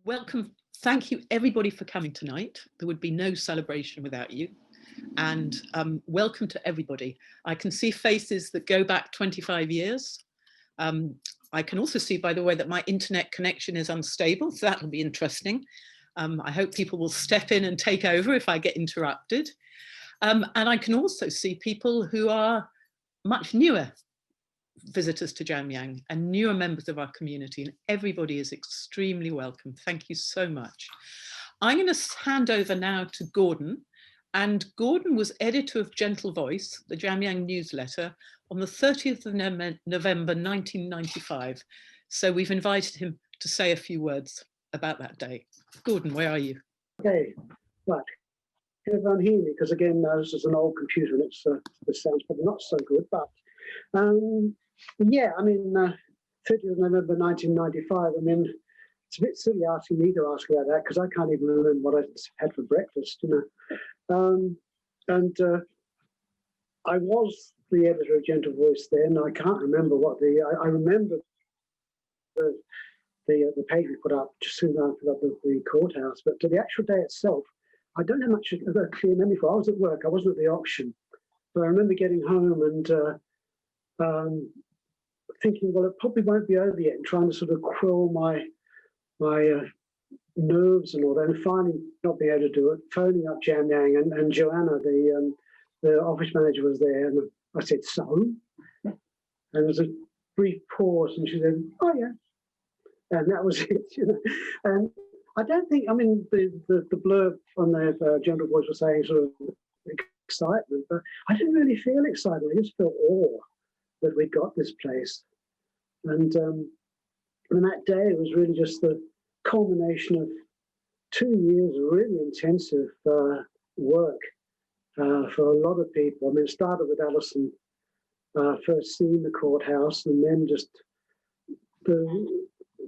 Welcome. Thank you everybody for coming tonight. There would be no celebration without you. And welcome to everybody. I can see faces that go back 25 years. I can also see, by the way, that my internet connection is unstable, so that'll be interesting. I hope people will step in and take over if I get interrupted. And I can also see people who are much newer visitors to Jamyang and newer members of our community, and everybody is extremely welcome. Thank you so much. I'm going to hand over now to Gordon, and Gordon was editor of Gentle Voice, the Jamyang newsletter, on the 30th of November 1995. So we've invited him to say a few words about that day. Gordon, where are you? Okay, right. Can everyone hear me? Because again, this is an old computer and it's the sound's probably not so good, but yeah, I mean, 30th of November 1995, I mean, it's a bit silly asking me to ask about that because I can't even remember what I had for breakfast, you know. I was the editor of Gentle Voice then. I can't remember what I remember the page we put up just soon after the courthouse, but to the actual day itself, I don't have much of a clear memory for. I was at work, I wasn't at the auction, but I remember getting home and thinking, well, it probably won't be over yet, and trying to sort of quell my nerves and all that, and finally not being able to do it, phoning up Jamyang, and Joanna, the office manager, was there, and I said, so? And there was a brief pause, and she said, oh yeah. And that was it, you know. And I don't think, I mean, the blurb on the Gentle Voice was saying sort of excitement, but I didn't really feel excitement. I just felt awe that we got this place. And that day was really just the culmination of 2 years of really intensive work for a lot of people. I mean, it started with Alison first seeing the courthouse, and then just the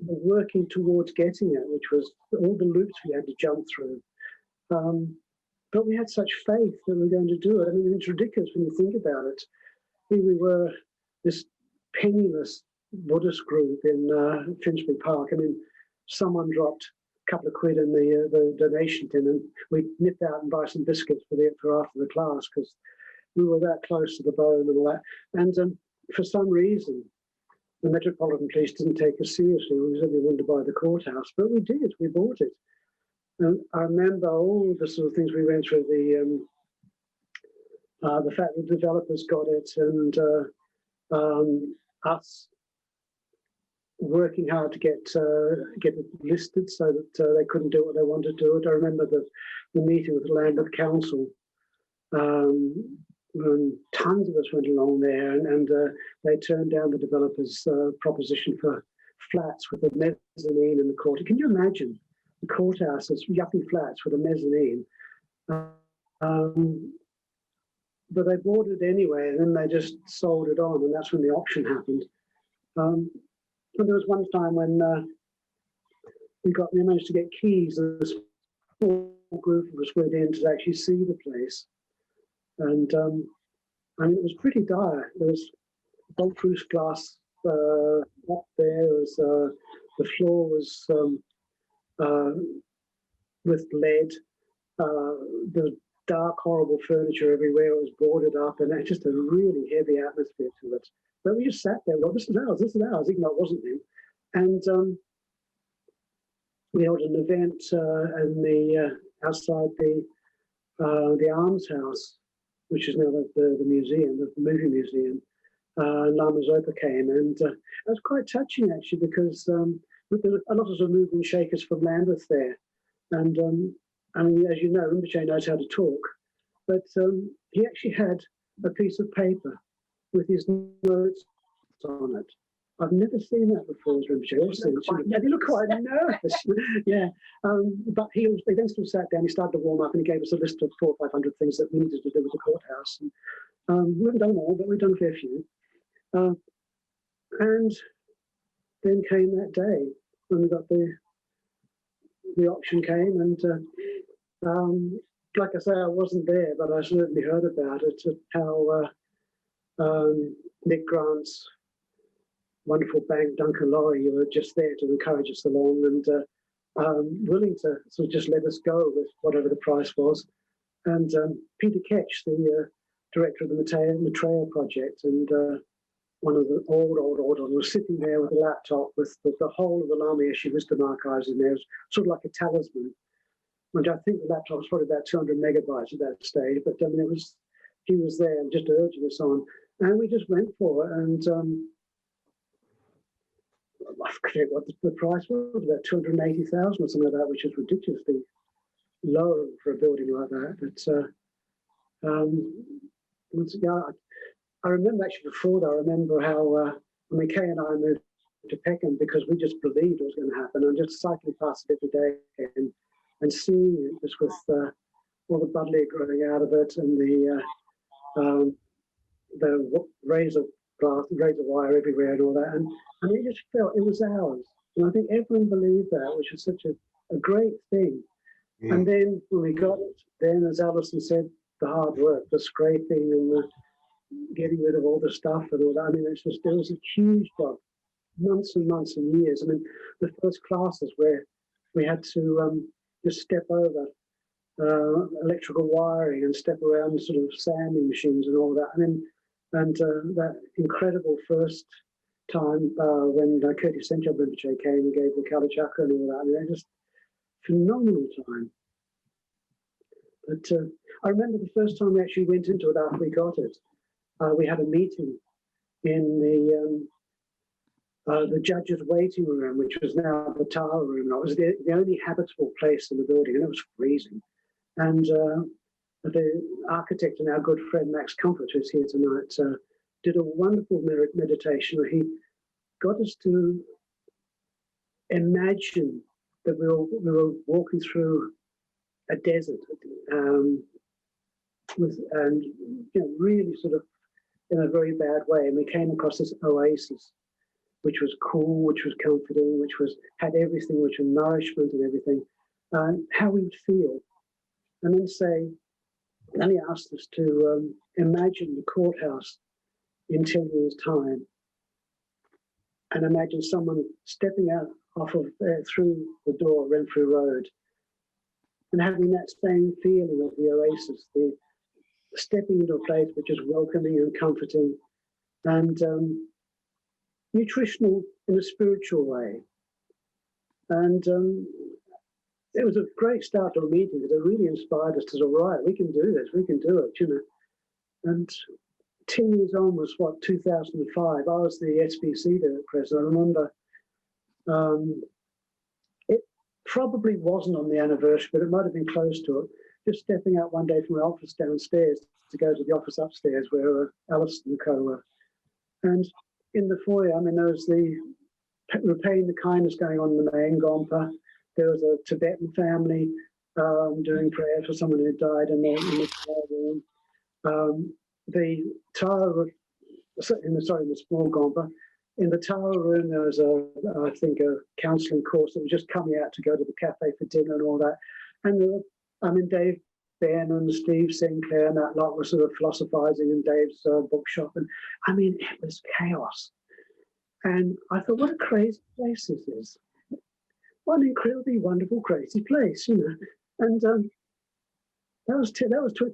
working towards getting it, which was all the loops we had to jump through. But we had such faith that we were going to do it. I mean, it's ridiculous when you think about it. Here we were, this penniless Buddhist group in Finchley Park. I mean, someone dropped a couple of quid in the donation tin, and we nipped out and buy some biscuits for after the class because we were that close to the bone and all that. And for some reason, the Metropolitan Police didn't take us seriously. We said we wanted to buy the courthouse, but we did. We bought it. And I remember all the sort of things we went through, the fact that the developers got it, and us working hard to get it listed so that they couldn't do what they wanted to do it. I remember the meeting with the Lambeth Council, when tons of us went along there, and they turned down the developers' proposition for flats with a mezzanine in the court. Can you imagine the courthouse as yuppie flats with a mezzanine? But they bought it anyway, and then they just sold it on, and that's when the auction happened. And there was one time when we managed to get keys, and a small group of us went in to actually see the place. And it was pretty dire. There was bulletproof glass up there. The floor was with lead. There was dark, horrible furniture everywhere. It was boarded up, and it just a really heavy atmosphere to it. But we just sat there. Well, this is ours, even though it wasn't him. And we held an event outside the Arms House, which is now the museum, the movie museum. Lama Zopa came, and it was quite touching actually, because there were a lot of movers and shakers from Lambeth there. And I mean, as you know, Rinpoche knows how to talk, but he actually had a piece of paper with his notes on it. I've never seen that before, Rinpoche. He looked quite nervous. Yeah, but he then still sat down. He started to warm up, and he gave us a list of 400 or 500 things that we needed to do with the courthouse. And we haven't done all, but we've done a fair few. And then came that day when we got the auction came, and like I say, I wasn't there, but I certainly heard about it. How Nick Grant's wonderful bank, Duncan Laurie, who were just there to encourage us along, and willing to sort of just let us go with whatever the price was. And Peter Ketch, the director of the Maitreya project, and one of the old was sitting there with a laptop with the whole of the Lama Wisdom archives in there, sort of like a talisman. And I think the laptop was probably about 200 megabytes at that stage, but I mean, he was there and just urging us on. And we just went for it. And I forget what the price was, about 280,000 or something like that, which is ridiculously low for a building like that. But I remember actually before that, I remember how when Kay and I moved to Peckham, because we just believed it was going to happen, and just cycling past it every day and seeing it just with all the budleia growing out of it, and the razor wire everywhere and all that, and we just felt it was ours. And I think everyone believed that, which was such a great thing. Mm. And then when we got it, then as Alison said, the hard work, the scraping and the getting rid of all the stuff and all that. I mean, there was a huge job, months and months and years. I mean, the first classes where we had to just step over electrical wiring and step around sort of sanding machines and all that. I mean, and that incredible first time when Courthouse Central came and gave the Kala Chakra and all that. I mean, just phenomenal time. But I remember the first time we actually went into it after we got it. We had a meeting in the judge's waiting room, which was now the tower room. It was the only habitable place in the building, and it was freezing. And the architect and our good friend Max Comfort, who's here tonight, did a wonderful meditation where he got us to imagine that we were walking through a desert, and really sort of in a very bad way. And we came across this oasis, which was cool, which was comforting, which had everything, which was nourishment and everything, how we would feel. And then he asked us to imagine the courthouse in 10 years' time, and imagine someone stepping out through the door, Renfrew Road, and having that same feeling of the oasis, the stepping into a place which is welcoming and comforting and nutritional in a spiritual way. And it was a great start to a meeting because it really inspired us to say, right, we can do this, we can do it, you know. And 10 years on was 2005. I was the SBC there at present. I remember it probably wasn't on the anniversary, but it might have been close to it. Just stepping out one day from my office downstairs to go to the office upstairs where Alice and Co were. And in the foyer, I mean, there was the repaying the kindness going on in the main Gompa. There was a Tibetan family doing prayers for someone who died in the room. The tower, in the small Gompa. In the tower room, there was I think a counselling course that was just coming out to go to the cafe for dinner and all that. And Dave Ben and Steve Sinclair and that lot were sort of philosophizing in Dave's bookshop. And I mean, it was chaos. And I thought, what a crazy place this is. What an incredibly wonderful, crazy place, you know. And that was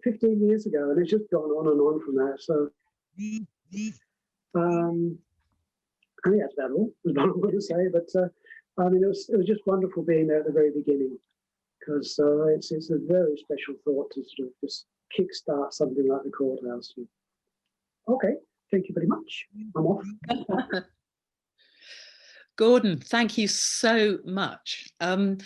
15 years ago, and it's just gone on and on from that. So I think that's about all. That's what I'm going to say. But I mean, it was just wonderful being there at the very beginning, because it's a very special thought to sort of just kickstart something like the courthouse. Okay, thank you very much. I'm off. Gordon, thank you so much. I'm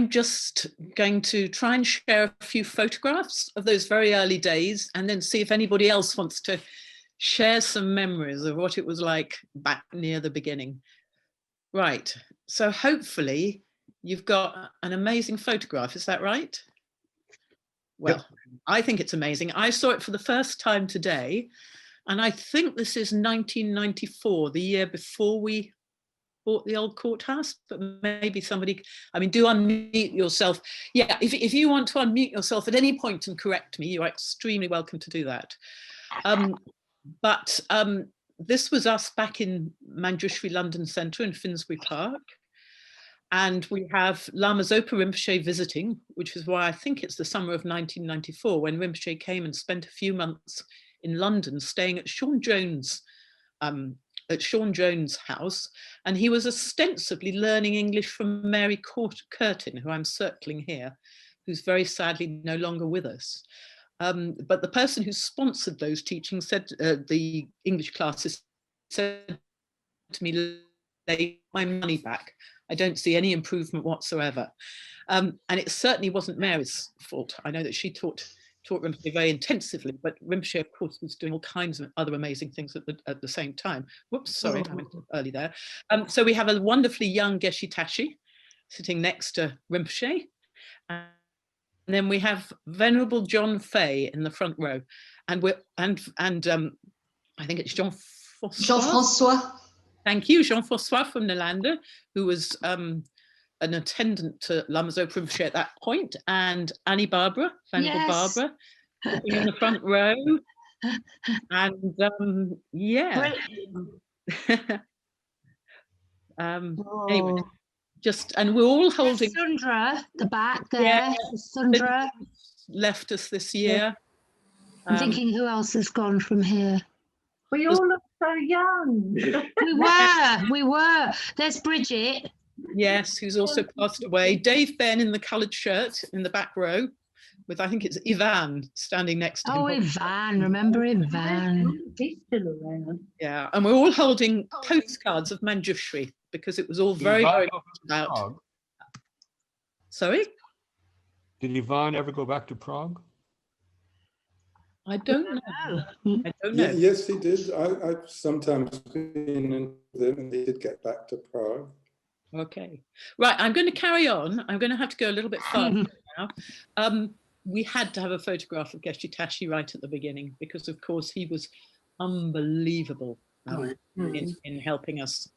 just going to try and share a few photographs of those very early days and then see if anybody else wants to share some memories of what it was like back near the beginning. Right, so hopefully you've got an amazing photograph, is that right? Well, yep. I think it's amazing. I saw it for the first time today, and I think this is 1994, the year before we bought the old courthouse, but maybe somebody, I mean, do unmute yourself. Yeah, if you want to unmute yourself at any point and correct me, you're extremely welcome to do that. But this was us back in Manjushri London Centre in Finsbury Park. And we have Lama Zopa Rinpoche visiting, which is why I think it's the summer of 1994 when Rinpoche came and spent a few months in London staying at Sean Jones' house. And he was ostensibly learning English from Mary Curtin, who I'm circling here, who's very sadly no longer with us. But the person who sponsored those teachings said, the English classes, said to me, "Lay my money back. I don't see any improvement whatsoever." And it certainly wasn't Mary's fault. I know that she taught Rinpoche very intensively, but Rinpoche, of course, was doing all kinds of other amazing things at the same time. Whoops, sorry, I went early there. So we have a wonderfly young Geshe Tashi sitting next to Rinpoche. And then we have Venerable John Fay in the front row. And I think it's Jean-François. Thank you, Jean-François from Nalanda, who was an attendant to Lama Zopa Rinpoche at that point, and Annie Barbara, Venerable Barbara, sitting in the front row. And yeah. Anyway, and we're all holding. Sundra, the back there. Yeah, Sundra left us this year. I'm thinking who else has gone from here. We all look so young. We were. There's Bridget. Yes, who's also passed away. Dave Ben in the coloured shirt in the back row, with I think it's Ivan standing next to him. Oh, Ivan, remember Ivan? He's still around. Yeah, and we're all holding postcards of Manjushri because it was all very, very much about. Prague? Sorry? Did Ivan ever go back to Prague? I don't know. I don't know. Yes, he did. I've sometimes been with him and he did get back to Prague. Okay. Right, I'm going to carry on. I'm going to have to go a little bit faster now. We had to have a photograph of Geshe Tashi right at the beginning because, of course, he was unbelievable in helping us,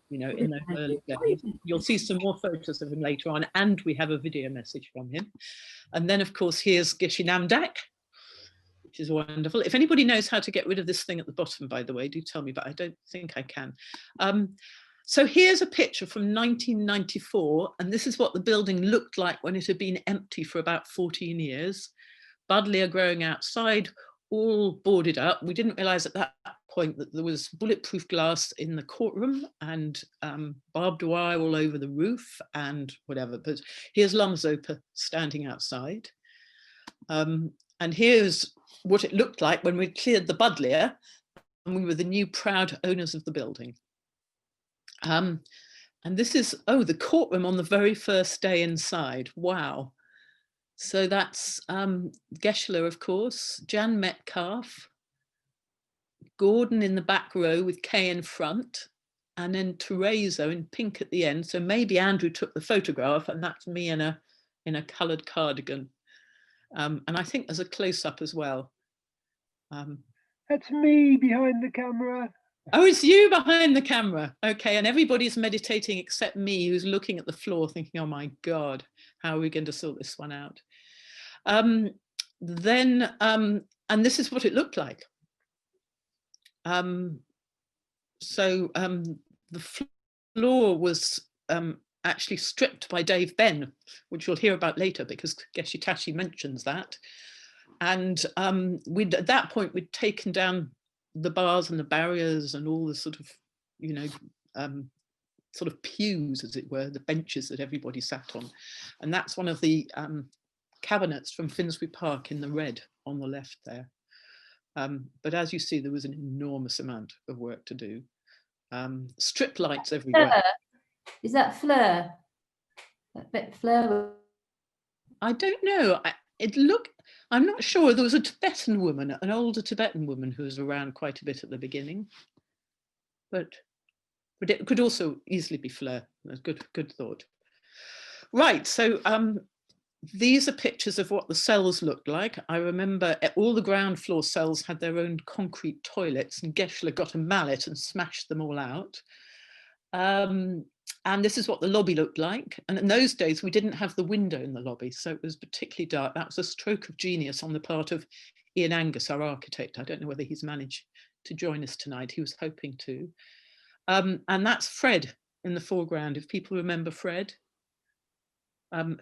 you know, in the early days. You'll see some more photos of him later on, and we have a video message from him. And then, of course, here's Geshe Namdak, which is wonderful. If anybody knows how to get rid of this thing at the bottom, by the way, do tell me, but I don't think I can. So here's a picture from 1994, and this is what the building looked like when it had been empty for about 14 years. Buddleia growing outside, all boarded up. We didn't realize at that point that there was bulletproof glass in the courtroom and barbed wire all over the roof and whatever. But here's Lama Zopa standing outside. And here's what it looked like when we cleared the Buddleia and we were the new proud owners of the building. And this is, the courtroom on the very first day inside. Wow. So that's Geshe, of course, Jan Metcalf, Gordon in the back row with Kay in front, and then Teresa in pink at the end. So maybe Andrew took the photograph, and that's me in a coloured cardigan. And I think there's a close-up as well. That's me behind the camera. Oh, it's you behind the camera. Okay, and everybody's meditating except me, who's looking at the floor thinking, oh my God, how are we going to sort this one out? And this is what it looked like. The floor was actually stripped by Dave Ben, which you'll hear about later because Geshe Tashi mentions that. And at that point, we'd taken down the bars and the barriers and all the sort of, you know, sort of pews, as it were, the benches that everybody sat on. And that's one of the cabinets from Finsbury Park in the red on the left there. But as you see, there was an enormous amount of work to do. Strip lights everywhere. Fleur. Is that Fleur? That bit Fleur? I don't know. I'm not sure. There was a Tibetan woman, an older Tibetan woman who was around quite a bit at the beginning. But it could also easily be Fleur. Good thought. Right, so these are pictures of what the cells looked like. I remember all the ground floor cells had their own concrete toilets, and Geshe got a mallet and smashed them all out. And this is what the lobby looked like. And in those days, we didn't have the window in the lobby, so it was particularly dark. That was a stroke of genius on the part of Ian Angus, our architect. I don't know whether he's managed to join us tonight. He was hoping to. And that's Fred in the foreground, if people remember Fred,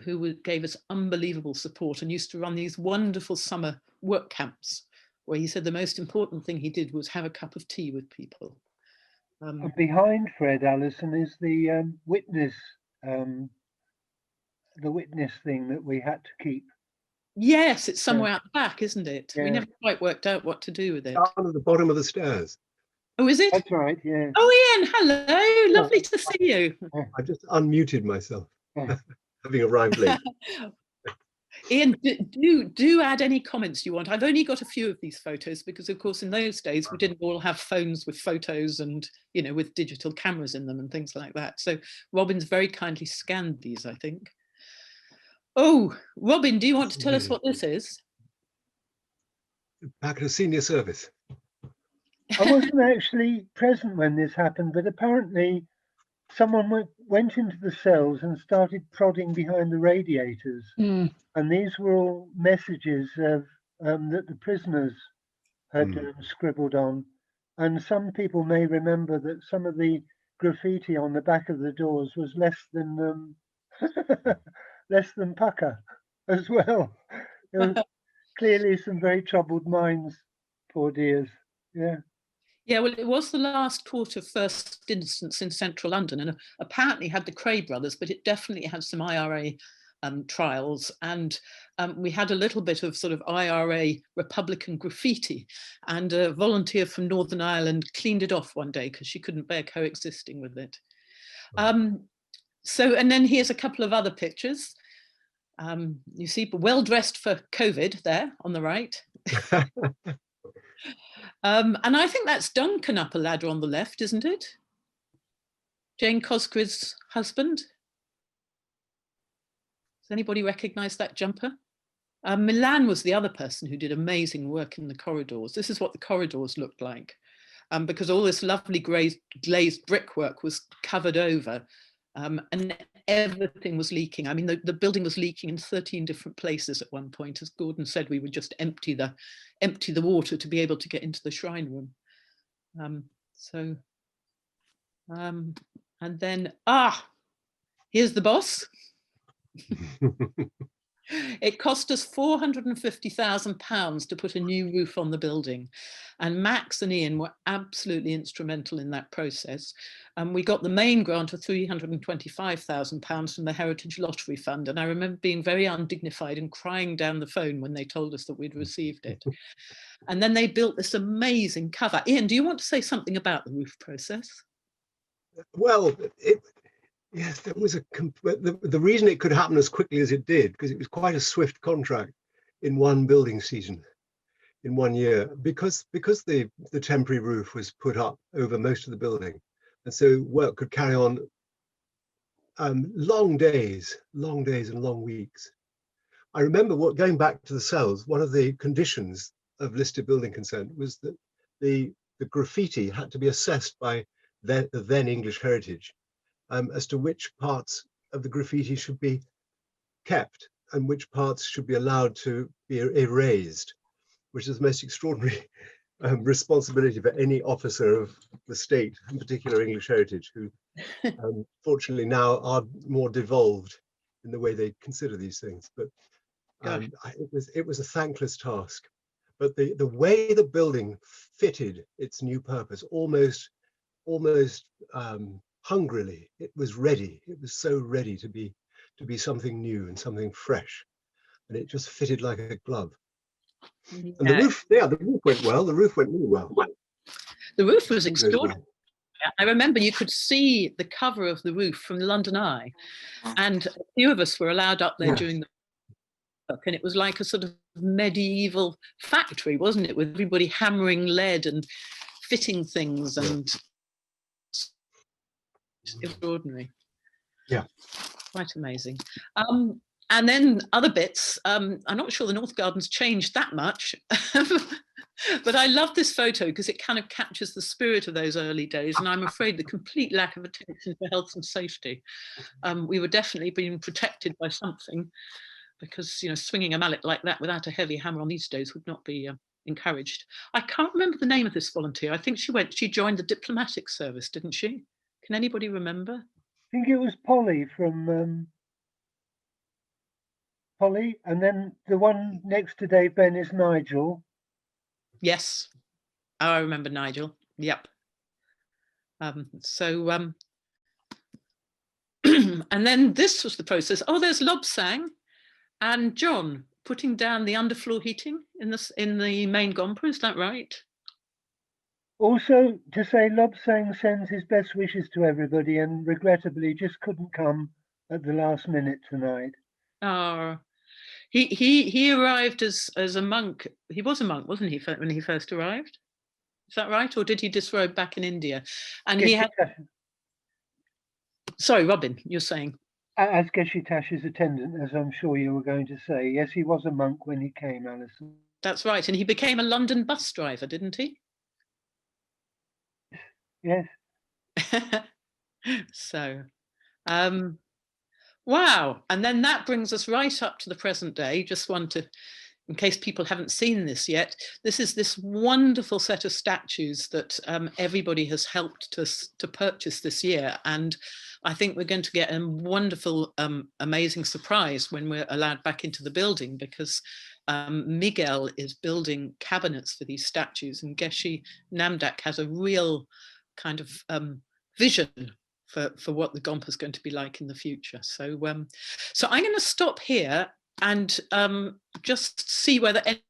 who gave us unbelievable support and used to run these wonderful summer work camps, where he said the most important thing he did was have a cup of tea with people. And behind Fred, Alison, is the witness thing that we had to keep. Yes, it's somewhere out the back, isn't it? Yeah. We never quite worked out what to do with it. Down at the bottom of the stairs. Oh, is it? That's right, yeah. Oh, Ian, hello. Lovely to see you. I just unmuted myself, having arrived late. Ian, do add any comments you want. I've only got a few of these photos because, of course, in those days, we didn't all have phones with photos and, you know, with digital cameras in them and things like that. So Robin's very kindly scanned these, I think. Oh, Robin, do you want to tell us what this is? Back at a senior service. I wasn't actually present when this happened, but apparently someone went into the cells and started prodding behind the radiators. Mm. And these were all messages of, that the prisoners had scribbled on. And some people may remember that some of the graffiti on the back of the doors was less than pucker as well. There were clearly some very troubled minds, poor dears. Yeah. Yeah, well, it was the last court of first instance in central London, and apparently had the Cray brothers, but it definitely had some IRA trials, and we had a little bit of sort of IRA Republican graffiti, and a volunteer from Northern Ireland cleaned it off one day because she couldn't bear coexisting with it. So, and then here's a couple of other pictures. You see, well dressed for COVID there on the right. And I think that's Duncan up a ladder on the left, isn't it? Jane Cosgrid's husband. Does anybody recognize that jumper? Milan was the other person who did amazing work in the corridors. This is what the corridors looked like, because all this lovely glazed brickwork was covered over, and everything was leaking. I mean, the building was leaking in 13 different places at one point. As Gordon said, we would just empty the water to be able to get into the shrine room. And then, here's the boss. It cost us £450,000 to put a new roof on the building, and Max and Ian were absolutely instrumental in that process. We got the main grant of £325,000 from the Heritage Lottery Fund, and I remember being very undignified and crying down the phone when they told us that we'd received it. And then they built this amazing cover. Ian, do you want to say something about the roof process? Well, yes, there was the reason it could happen as quickly as it did, because it was quite a swift contract in one building season, in 1 year, because the temporary roof was put up over most of the building, and so work could carry on long days and long weeks. I remember going back to the cells, one of the conditions of listed building consent was that the graffiti had to be assessed by the then English Heritage, as to which parts of the graffiti should be kept and which parts should be allowed to be erased, which is the most extraordinary responsibility for any officer of the state, in particular English Heritage, who fortunately now are more devolved in the way they consider these things. But it was a thankless task. But the way the building fitted its new purpose, almost hungrily, it was ready. It was so ready to be something new and something fresh, and it just fitted like a glove. Yeah. And the roof went well. The roof went really well. The roof was extraordinary. I remember you could see the cover of the roof from the London Eye, and a few of us were allowed up there during the work, and it was like a sort of medieval factory, wasn't it, with everybody hammering lead and fitting things, and extraordinary. Yeah, quite amazing. And then other bits, I'm not sure the North Garden's changed that much, but I love this photo because it kind of captures the spirit of those early days, and I'm afraid the complete lack of attention to health and safety. We were definitely being protected by something, because, you know, swinging a mallet like that without a heavy hammer on these days would not be encouraged. I can't remember the name of this volunteer. I think she joined the diplomatic service, didn't she? Can anybody remember? think it was Polly from Polly, and then the one next to Dave Ben is Nigel. Yes. Oh, I remember Nigel. Yep. And then this was the process. Oh, there's Lobsang and John putting down the underfloor heating in the main Gompa. Is that right? Also, to say Lobsang sends his best wishes to everybody and regrettably just couldn't come at the last minute tonight. Oh, he arrived as a monk. He was a monk, wasn't he, when he first arrived? Is that right? Or did he disrobe back in India? And he had... Sorry, Robin, you're saying? As Geshe Tashi's attendant, as I'm sure you were going to say. Yes, he was a monk when he came, Alison. That's right. And he became a London bus driver, didn't he? Yes. So, wow. And then that brings us right up to the present day. Just want to, in case people haven't seen this yet, this is this wonderful set of statues that everybody has helped us to purchase this year. And I think we're going to get a wonderful, amazing surprise when we're allowed back into the building, because Miguel is building cabinets for these statues, and Geshe Namdak has a real kind of vision for what the Gompa is going to be like in the future. So, so I'm going to stop here and just see whether anybody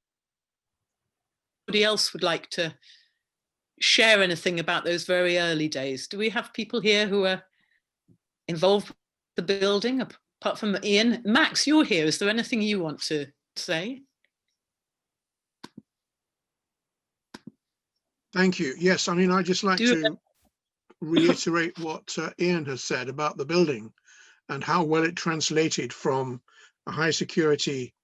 else would like to share anything about those very early days. Do we have people here who are involved with the building, apart from Ian? Max, you're here. Is there anything you want to say? Thank you. Yes, I mean, I'd just like to reiterate what Ian has said about the building and how well it translated from a high security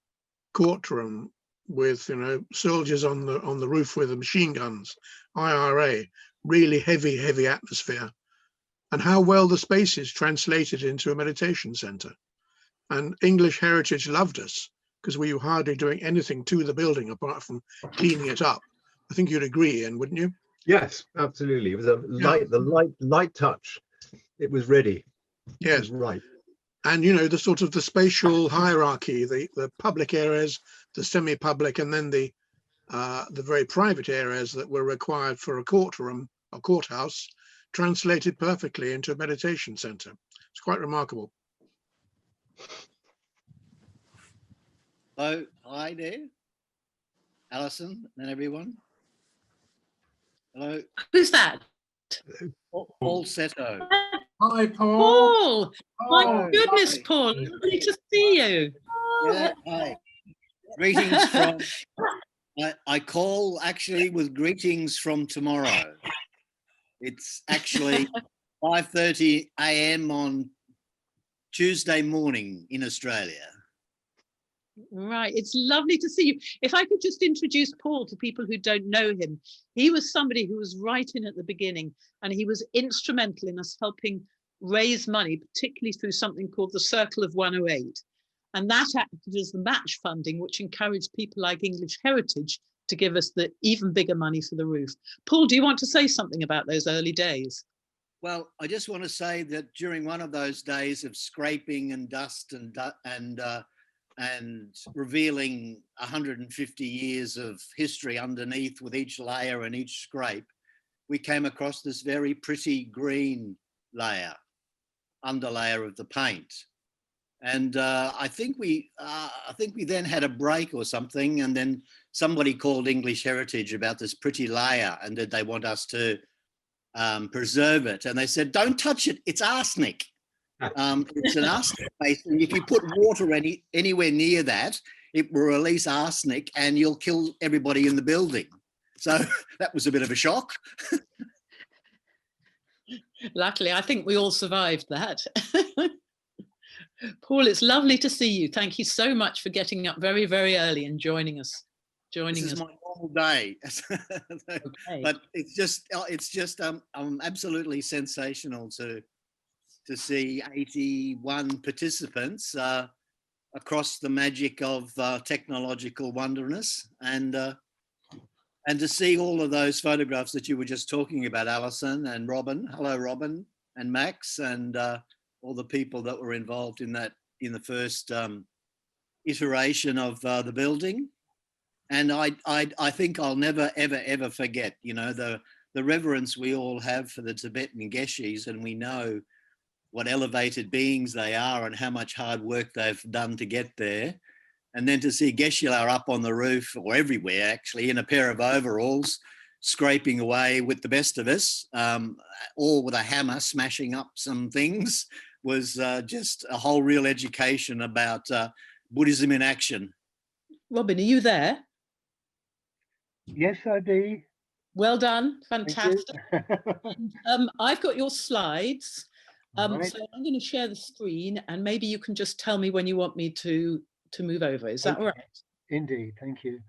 courtroom with, you know, soldiers on the roof with the machine guns, IRA, really heavy atmosphere, and how well the spaces translated into a meditation center. And English Heritage loved us because we were hardly doing anything to the building apart from cleaning it up. I think you'd agree, Ian, wouldn't you? Yes, absolutely. It was a light touch. It was ready. Yes, was right. And you know, the sort of the spatial hierarchy, the public areas, the semi-public, and then the very private areas that were required for a courtroom, a courthouse, translated perfectly into a meditation center. It's quite remarkable. Hello, hi there, Alison and everyone. Hello. Who's that? Paul Seto. Hi, Paul. Paul! My goodness, Paul, lovely to see you. Yeah, hi. Greetings from, I call actually with greetings from tomorrow. It's actually 5:30 a.m. on Tuesday morning in Australia. Right, it's lovely to see you. If I could just introduce Paul to people who don't know him. He was somebody who was right in at the beginning, and he was instrumental in us helping raise money, particularly through something called the Circle of 108. And that acted as the match funding, which encouraged people like English Heritage to give us the even bigger money for the roof. Paul, do you want to say something about those early days? Well, I just want to say that during one of those days of scraping and dust and revealing 150 years of history underneath with each layer and each scrape, we came across this very pretty green layer, underlayer of the paint. And I think we then had a break or something, and then somebody called English Heritage about this pretty layer and that they want us to preserve it. And they said, don't touch it, it's arsenic. It's an arsenic base, and if you put water anywhere near that, it will release arsenic and you'll kill everybody in the building. So that was a bit of a shock. Luckily, I think we all survived that. Paul, it's lovely to see you. Thank you so much for getting up very, very early and joining us. This is my normal day. Okay. But it's just absolutely sensational to see 81 participants across the magic of technological wonderness, and to see all of those photographs that you were just talking about, Alison and Robin. Hello, Robin and Max, and all the people that were involved in that, in the first iteration of the building. And I think I'll never, ever, ever forget, you know, the reverence we all have for the Tibetan Geshes, and we know what elevated beings they are and how much hard work they've done to get there. And then to see Geshe-la up on the roof, or everywhere actually, in a pair of overalls, scraping away with the best of us, all with a hammer, smashing up some things, was just a whole real education about Buddhism in action. Robin, are you there? Yes, I do. Well done, Thank you. fantastic. I've got your slides. Right. So I'm going to share the screen, and maybe you can just tell me when you want me to move over. Is that Okay. all right? Indeed, thank you.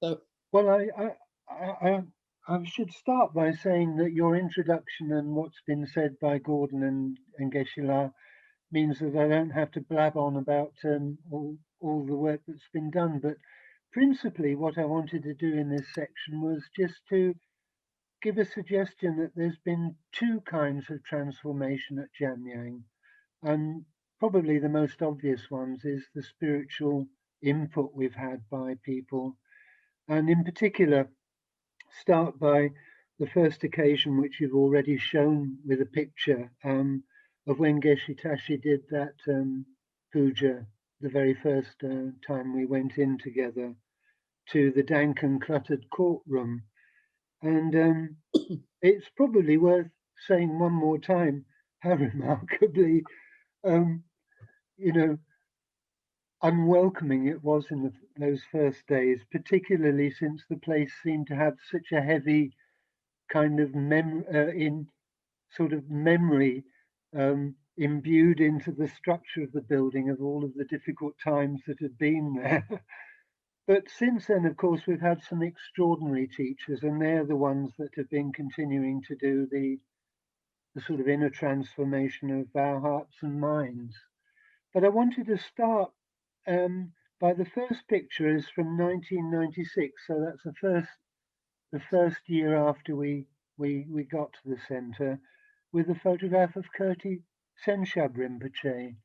So, Well, I should start by saying that your introduction and what's been said by Gordon and Geshe-la means that I don't have to blab on about all the work that's been done. But principally what I wanted to do in this section was just to give a suggestion that there's been two kinds of transformation at Jamyang. And probably the most obvious ones is the spiritual input we've had by people. And in particular, start by the first occasion, which you've already shown with a picture of when Geshe Tashi did that puja, the very first time we went in together to the dank and cluttered courtroom. And it's probably worth saying one more time how remarkably, you know, unwelcoming it was in those first days, particularly since the place seemed to have such a heavy kind of memory imbued into the structure of the building of all of the difficult times that had been there. But since then, of course, we've had some extraordinary teachers, and they're the ones that have been continuing to do the sort of inner transformation of our hearts and minds. But I wanted to start by the first picture is from 1996, so that's the first year after we got to the centre, with a photograph of Kirti Senshab Rinpoche.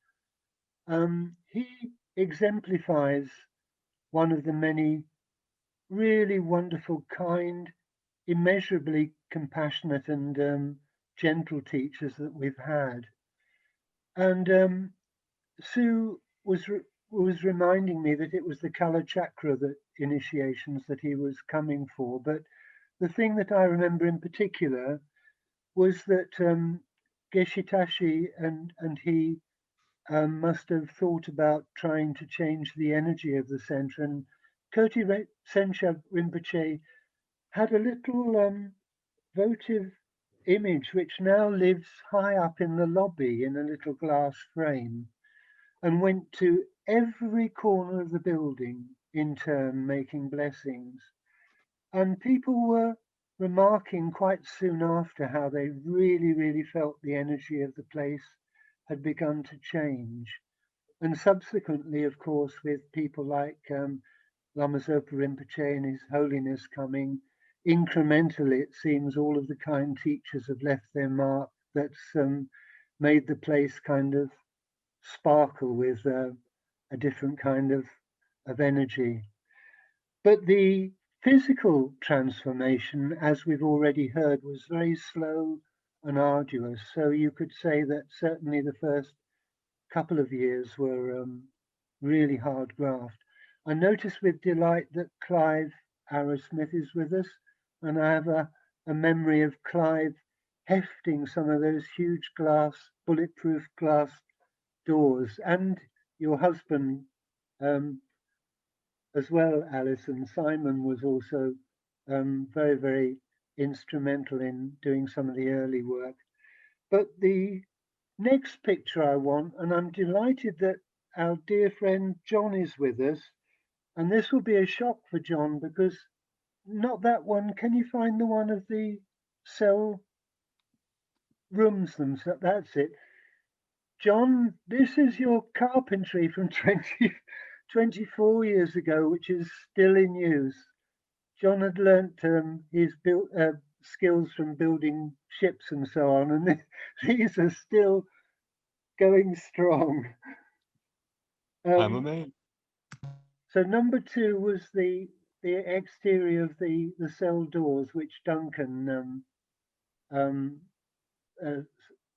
He exemplifies one of the many really wonderful, kind, immeasurably compassionate and gentle teachers that we've had. And Sue was reminding me that it was the Kala Chakra that initiations that he was coming for. But the thing that I remember in particular was that Geshe Tashi and he must have thought about trying to change the energy of the centre. And Kirti Senshab Rinpoche had a little votive image which now lives high up in the lobby in a little glass frame, and went to every corner of the building in turn, making blessings. And people were remarking quite soon after how they really, really felt the energy of the place had begun to change. And subsequently, of course, with people like Lama Zopa Rinpoche and His Holiness coming, incrementally, it seems all of the kind teachers have left their mark that's made the place kind of sparkle with a different kind of energy. But the physical transformation, as we've already heard, was very slow and arduous. So you could say that certainly the first couple of years were really hard graft. I notice with delight that Clive Arrowsmith is with us, and I have a memory of Clive hefting some of those huge glass, bulletproof glass doors, and your husband as well, Alice, and Simon was also very, very instrumental in doing some of the early work. But the next picture I want, and I'm delighted that our dear friend John is with us, and this will be a shock for John because not that one. Can you find the one of the cell rooms themselves? That's it. John, this is your carpentry from 24 years ago, which is still in use. John had learnt his skills from building ships and so on, and these are still going strong. I'm amazed. So number 2 was the exterior of the cell doors, which Duncan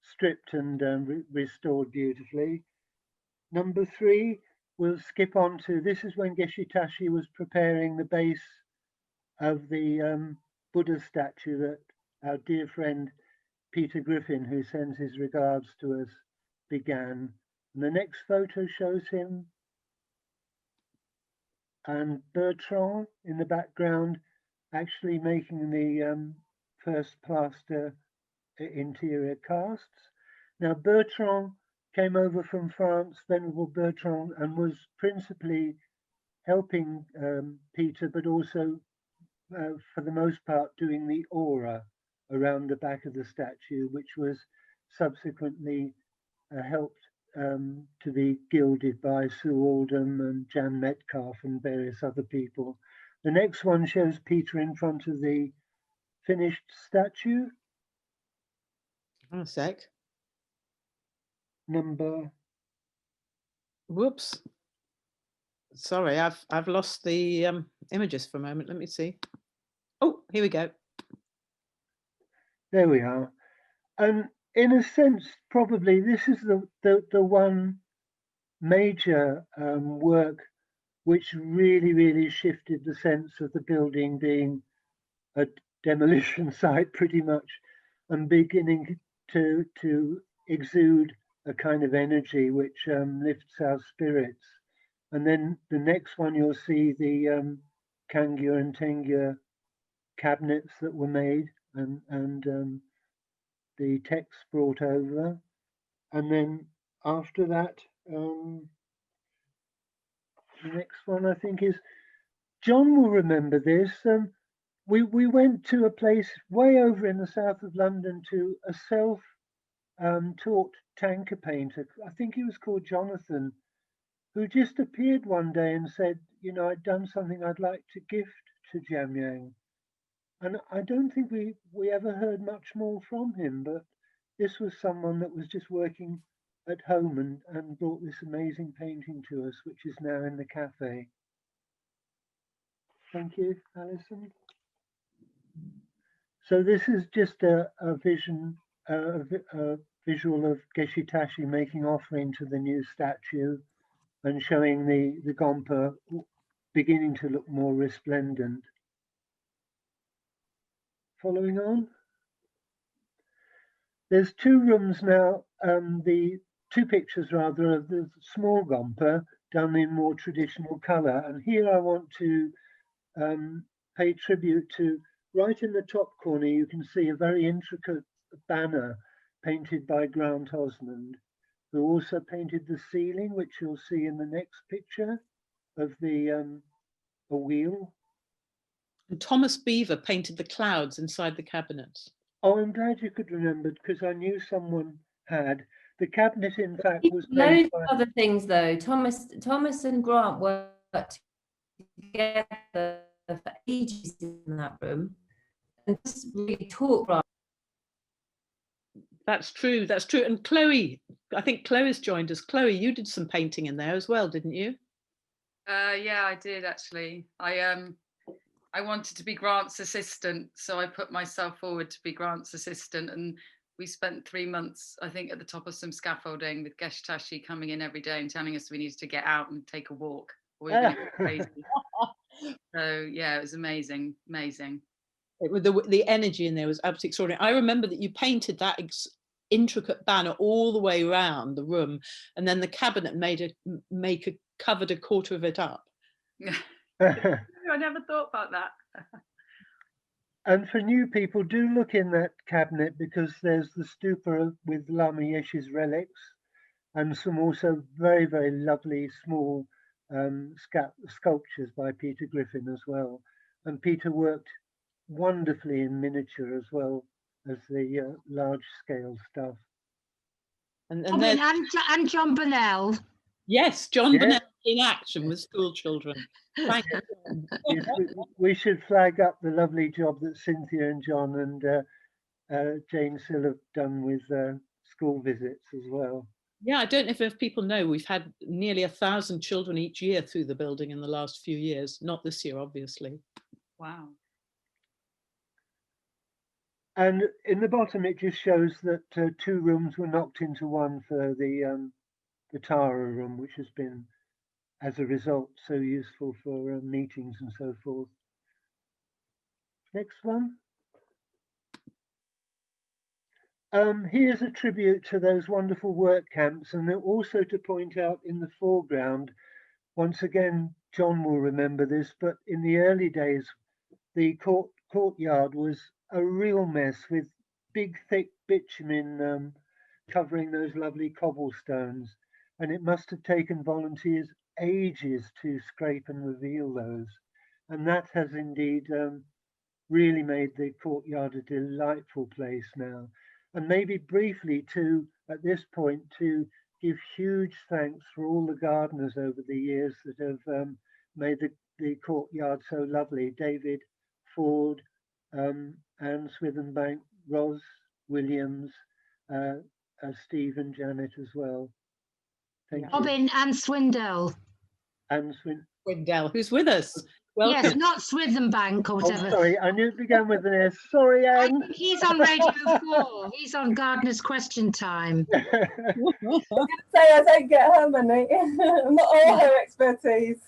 stripped and restored beautifully. Number 3, we'll skip on to, this is when Geshe Tashi was preparing the base of the Buddha statue that our dear friend Peter Griffin, who sends his regards to us, began. And the next photo shows him and Bertrand in the background actually making the first plaster interior casts. Now Bertrand came over from France, Venerable Bertrand, and was principally helping Peter, but also for the most part doing the aura around the back of the statue, which was subsequently helped to be gilded by Sue Oldham and Jan Metcalf and various other people. The next one shows Peter in front of the finished statue. Hang on a sec. Number. Whoops. Sorry, I've lost the images for a moment. Let me see. Oh, here we go. There we are. And in a sense, probably this is the one major work which really shifted the sense of the building being a demolition site pretty much, and beginning to exude a kind of energy which lifts our spirits. And then the next one, you'll see the Kangya and Tengya cabinets that were made and the text brought over. And then after that, the next one I think is, John will remember this. We went to a place way over in the south of London to a self-taught tanker painter. I think he was called Jonathan, who just appeared one day and said, you know, I'd done something I'd like to gift to Jamyang. And I don't think we ever heard much more from him, but this was someone that was just working at home and brought this amazing painting to us, which is now in the cafe. Thank you, Alison. So this is just a visual of Geshe Tashi making offering to the new statue and showing the Gompa beginning to look more resplendent. Following on. There's 2 rooms now, the 2 pictures rather of the small Gompa done in more traditional colour. And here I want to pay tribute to, right in the top corner, you can see a very intricate banner painted by Grant Osmond, who also painted the ceiling, which you'll see in the next picture of the a wheel. And Thomas Beaver painted the clouds inside the cabinets. Oh, I'm glad you could remember, because I knew someone had. The cabinet, in fact, was loads of other things though. Thomas and Grant worked together for ages in that room and just really taught Grant. That's true. That's true. And Chloe, I think Chloe's joined us. Chloe, you did some painting in there as well, didn't you? Yeah, I did actually. I wanted to be Grant's assistant, so I put myself forward to be Grant's assistant, and we spent 3 months, I think, at the top of some scaffolding with Geshe Tashi coming in every day and telling us we needed to get out and take a walk. Or we were going to go crazy. So yeah, it was amazing. The energy in there was absolutely extraordinary. I remember that you painted that intricate banner all the way around the room, and then the cabinet covered a quarter of it up. I never thought about that. And for new people, do look in that cabinet, because there's the stupa with Lama Yeshe's relics and some also very lovely small sculptures by Peter Griffin as well. And Peter worked wonderfully in miniature as well as the large scale stuff. And John Burnell. Yes, John Burnell in action with school children. Thank you. Yes, we should flag up the lovely job that Cynthia and John and Jane Sill have done with school visits as well. Yeah, I don't know if people know, we've had nearly 1,000 children each year through the building in the last few years, not this year, obviously. Wow. And in the bottom, it just shows that 2 rooms were knocked into one for the Tara room, which has been, as a result, so useful for meetings and so forth. Next one. Here's a tribute to those wonderful work camps, and also to point out in the foreground, once again, John will remember this, but in the early days, the courtyard was a real mess with big, thick bitumen covering those lovely cobblestones. And it must have taken volunteers ages to scrape and reveal those. And that has indeed really made the courtyard a delightful place now. And maybe briefly to, at this point, to give huge thanks for all the gardeners over the years that have made the courtyard so lovely. David Ford, Anne Swithenbank, Ros Williams, Steve and Janet as well. Thank you. Robin and Swindell. And Swindell, who's with us. Welcome. Yes, not Swithenbank or whatever. Oh, sorry, I knew it began with an S. Sorry, Anne. I think he's on Radio 4. He's on Gardener's Question Time. I say I don't get her money. Not all her expertise.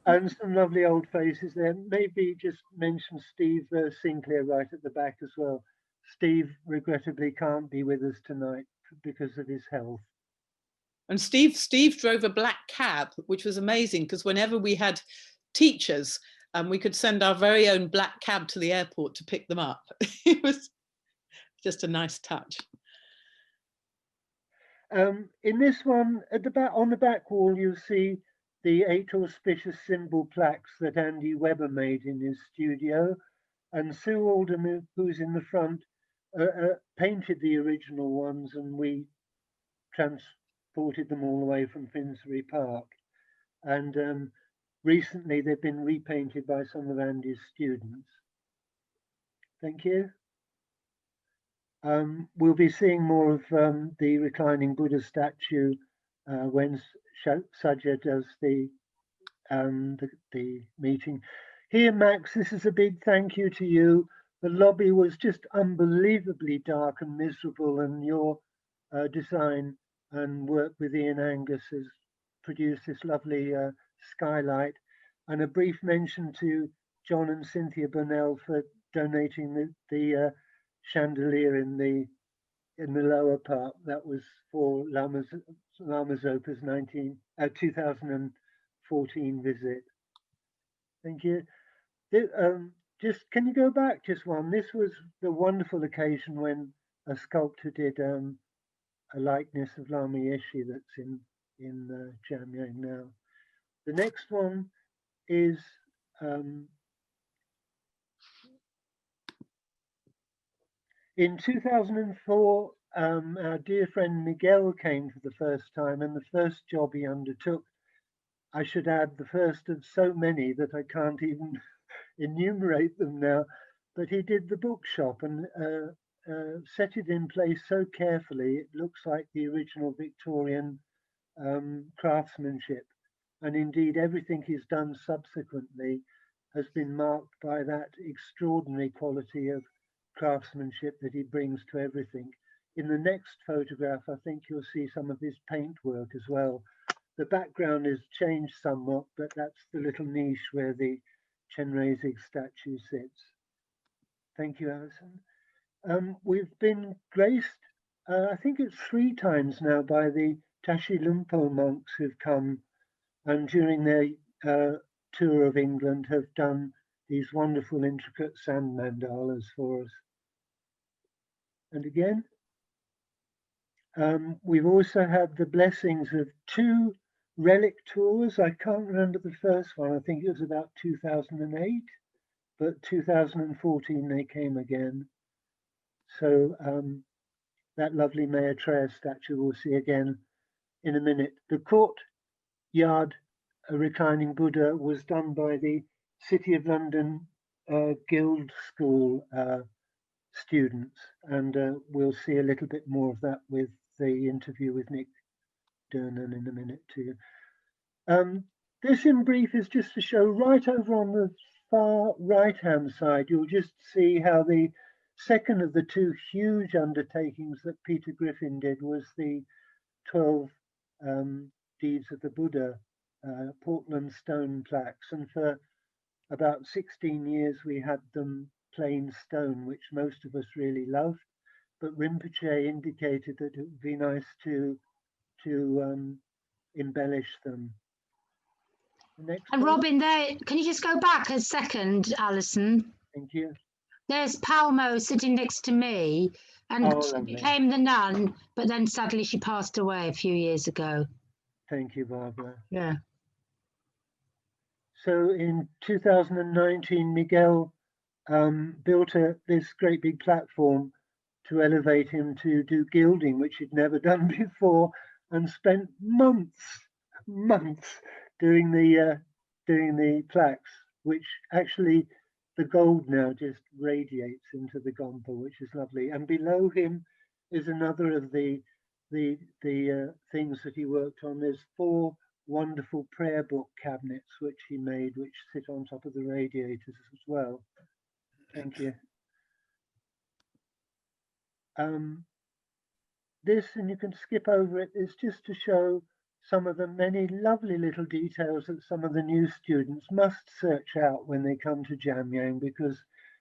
And some lovely old faces there. Maybe just mention Steve Sinclair right at the back as well. Steve regrettably can't be with us tonight because of his health. And Steve drove a black cab, which was amazing because whenever we had teachers, we could send our very own black cab to the airport to pick them up. It was just a nice touch. In this one, at the back, on the back wall, you'll see the 8 auspicious symbol plaques that Andy Webber made in his studio, and Sue Alderman, who's in the front, painted the original ones, and we transported them all the way from Finsbury Park. And recently they've been repainted by some of Andy's students. Thank you. We'll be seeing more of the reclining Buddha statue when Sajja does the meeting. Here, Max, this is a big thank you to you. The lobby was just unbelievably dark and miserable, and your design and work with Ian Angus has produced this lovely skylight. And a brief mention to John and Cynthia Burnell for donating the chandelier in the lower part. That was for Lama's Opa's 2014 visit. Thank you. Just can you go back just one? This was the wonderful occasion when a sculptor did a likeness of Lama Yeshe that's in Jamyang now. The next one is in 2004, our dear friend Miguel came for the first time, and the first job he undertook, I should add, the first of so many that I can't even enumerate them now, but he did the bookshop and set it in place so carefully, it looks like the original Victorian craftsmanship. And indeed, everything he's done subsequently has been marked by that extraordinary quality of craftsmanship that he brings to everything. In the next photograph, I think you'll see some of his paintwork as well. The background is changed somewhat, but that's the little niche where the Chenrezig statue sits. Thank you, Alison. We've been graced, I think it's 3 times now, by the Tashi Lumpo monks who've come and during their tour of England have done these wonderful intricate sand mandalas for us. And again, we've also had the blessings of 2 relic tours. I can't remember the first one. I think it was about 2008, but 2014 they came again. So that lovely Maitreya statue we'll see again in a minute. The courtyard reclining Buddha was done by the City of London Guild School students, and we'll see a little bit more of that with the interview with Nick Durnan in a minute too. This in brief is just to show right over on the far right-hand side, you'll just see how the second of the two huge undertakings that Peter Griffin did was the 12 Deeds of the Buddha, Portland stone plaques. And for about 16 years, we had them plain stone, which most of us really loved. But Rinpoche indicated that it would be nice to embellish them. Next And one. Robin, there, can you just go back a second, Alison? Thank you. There's Palmo sitting next to me, and Oh, she lovely. became the nun, but then sadly she passed away a few years ago. Thank you, Barbara. Yeah. So in 2019, Miguel built this great big platform to elevate him to do gilding, which he'd never done before, and spent months doing the plaques, which actually the gold now just radiates into the gompa, which is lovely. And below him is another of the things that he worked on. There's 4 wonderful prayer book cabinets which he made, which sit on top of the radiators as well. Thank you. This, and you can skip over it, is just to show some of the many lovely little details that some of the new students must search out when they come to Jamyang, because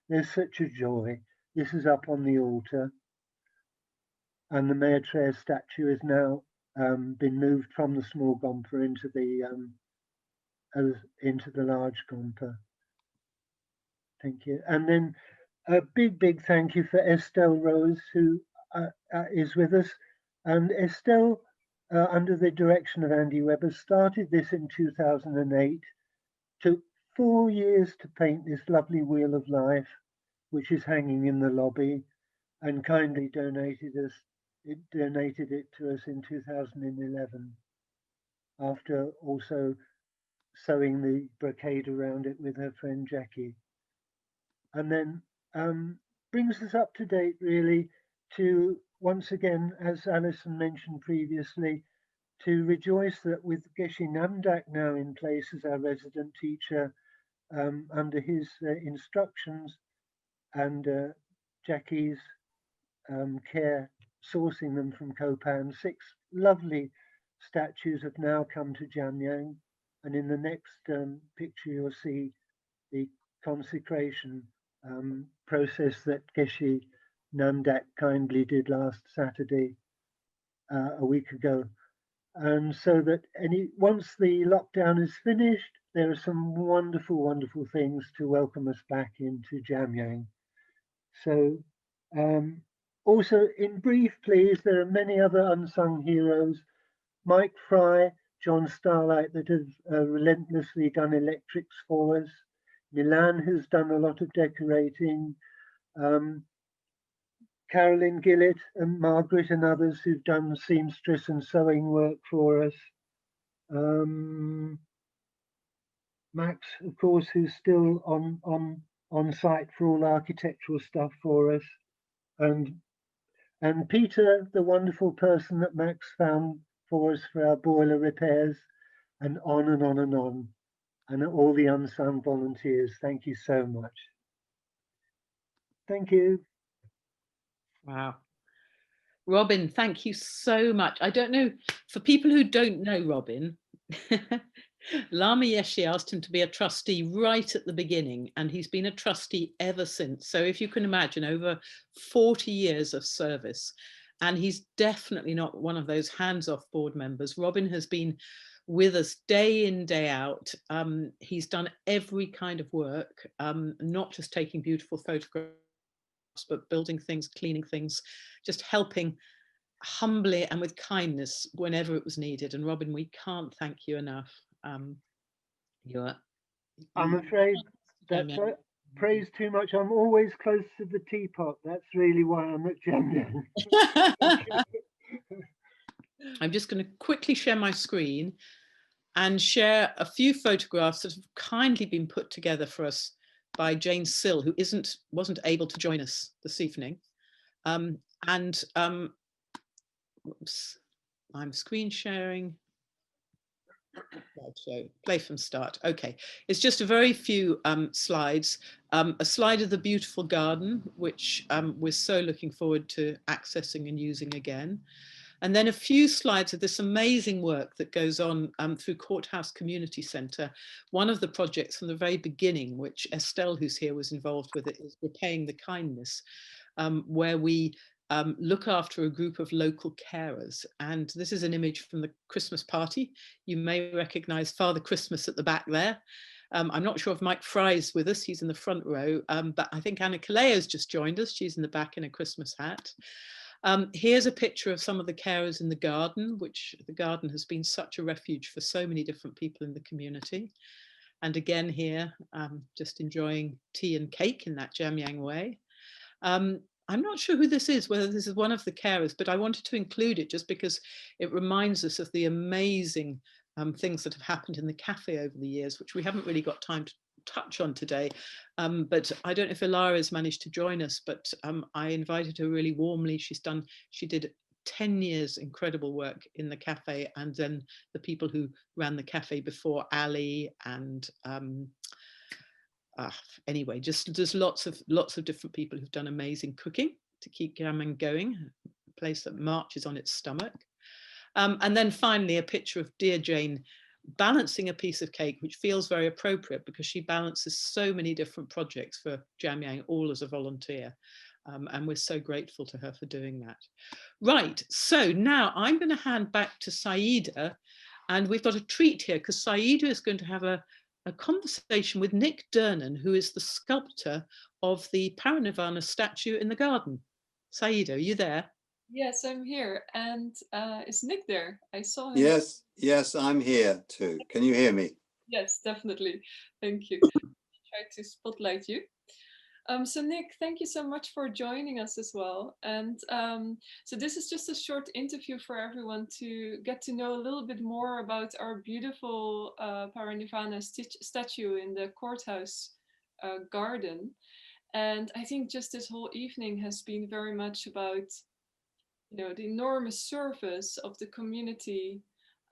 there's such a joy. This is up on the altar, and the Maitreya statue has now been moved from the small gompa into the large gompa. Thank you. And then a big thank you for Estelle Rose, who is with us. And Estelle, under the direction of Andy Webber, started this in 2008. Took 4 years to paint this lovely Wheel of Life, which is hanging in the lobby, and kindly donated it to us in 2011, after also sewing the brocade around it with her friend Jackie. And then brings us up to date really to, once again, as Alison mentioned previously, to rejoice that with Geshe Namdak now in place as our resident teacher, under his instructions and Jackie's care, sourcing them from Kopan, 6 lovely statues have now come to Jamyang. And in the next picture, you'll see the consecration process that Geshe Namdak kindly did last Saturday, a week ago. And so that once the lockdown is finished, there are some wonderful things to welcome us back into Jamyang. So also in brief, please, there are many other unsung heroes. Mike Fry, John Starlight, that have relentlessly done electrics for us. Milan has done a lot of decorating. Carolyn Gillett and Margaret and others who've done seamstress and sewing work for us. Max, of course, who's still on site for all architectural stuff for us. And Peter, the wonderful person that Max found for us for our boiler repairs, and on and on and on. And all the unsung volunteers, thank you so much. Thank you. Wow. Robin, thank you so much. I don't know, for people who don't know Robin, Lama Yeshe asked him to be a trustee right at the beginning, and he's been a trustee ever since. So if you can imagine, over 40 years of service, and he's definitely not one of those hands-off board members. Robin has been with us day in, day out. He's done every kind of work, not just taking beautiful photographs, but building things, cleaning things, just helping humbly and with kindness whenever it was needed. And Robin, we can't thank you enough. I'm afraid that's praise too much. I'm always close to the teapot. That's really why I'm at Jamyang. I'm just going to quickly share my screen and share a few photographs that have kindly been put together for us by Jane Sill, who wasn't able to join us this evening. whoops, I'm screen sharing. So play from start. Okay, it's just a very few slides. A slide of the beautiful garden, which we're so looking forward to accessing and using again. And then a few slides of this amazing work that goes on through Courthouse Community Centre. One of the projects from the very beginning, which Estelle, who's here, was involved with, it is Repaying the Kindness, where we look after a group of local carers. And this is an image from the Christmas party. You may recognise Father Christmas at the back there. I'm not sure if Mike Fry's with us, he's in the front row, but I think Anna Kaleo's just joined us. She's in the back in a Christmas hat. Here's a picture of some of the carers in the garden, which the garden has been such a refuge for so many different people in the community. And again here, just enjoying tea and cake in that Jamyang way. I'm not sure who this is, whether this is one of the carers, but I wanted to include it just because it reminds us of the amazing things that have happened in the cafe over the years, which we haven't really got time to touch on today. But I don't know if Ilara has managed to join us, but I invited her really warmly. She did 10 years incredible work in the cafe, and then the people who ran the cafe before, Ali and anyway, just there's lots of different people who've done amazing cooking to keep Jamyang going, a place that marches on its stomach. And then finally, a picture of dear Jane balancing a piece of cake, which feels very appropriate because she balances so many different projects for Jamyang, all as a volunteer. And we're so grateful to her for doing that. Right, so now I'm going to hand back to Saida, and we've got a treat here because Saida is going to have a conversation with Nick Durnan, who is the sculptor of the Parinirvana statue in the garden. Saida, are you there? Yes, I'm here. And is Nick there? I saw him. Yes, I'm here too. Can you hear me? Yes, definitely. Thank you. Try to spotlight you. So Nick, thank you so much for joining us as well. And so this is just a short interview for everyone to get to know a little bit more about our beautiful Parinirvana statue in the Courthouse garden. And I think just this whole evening has been very much about, you know, the enormous service of the community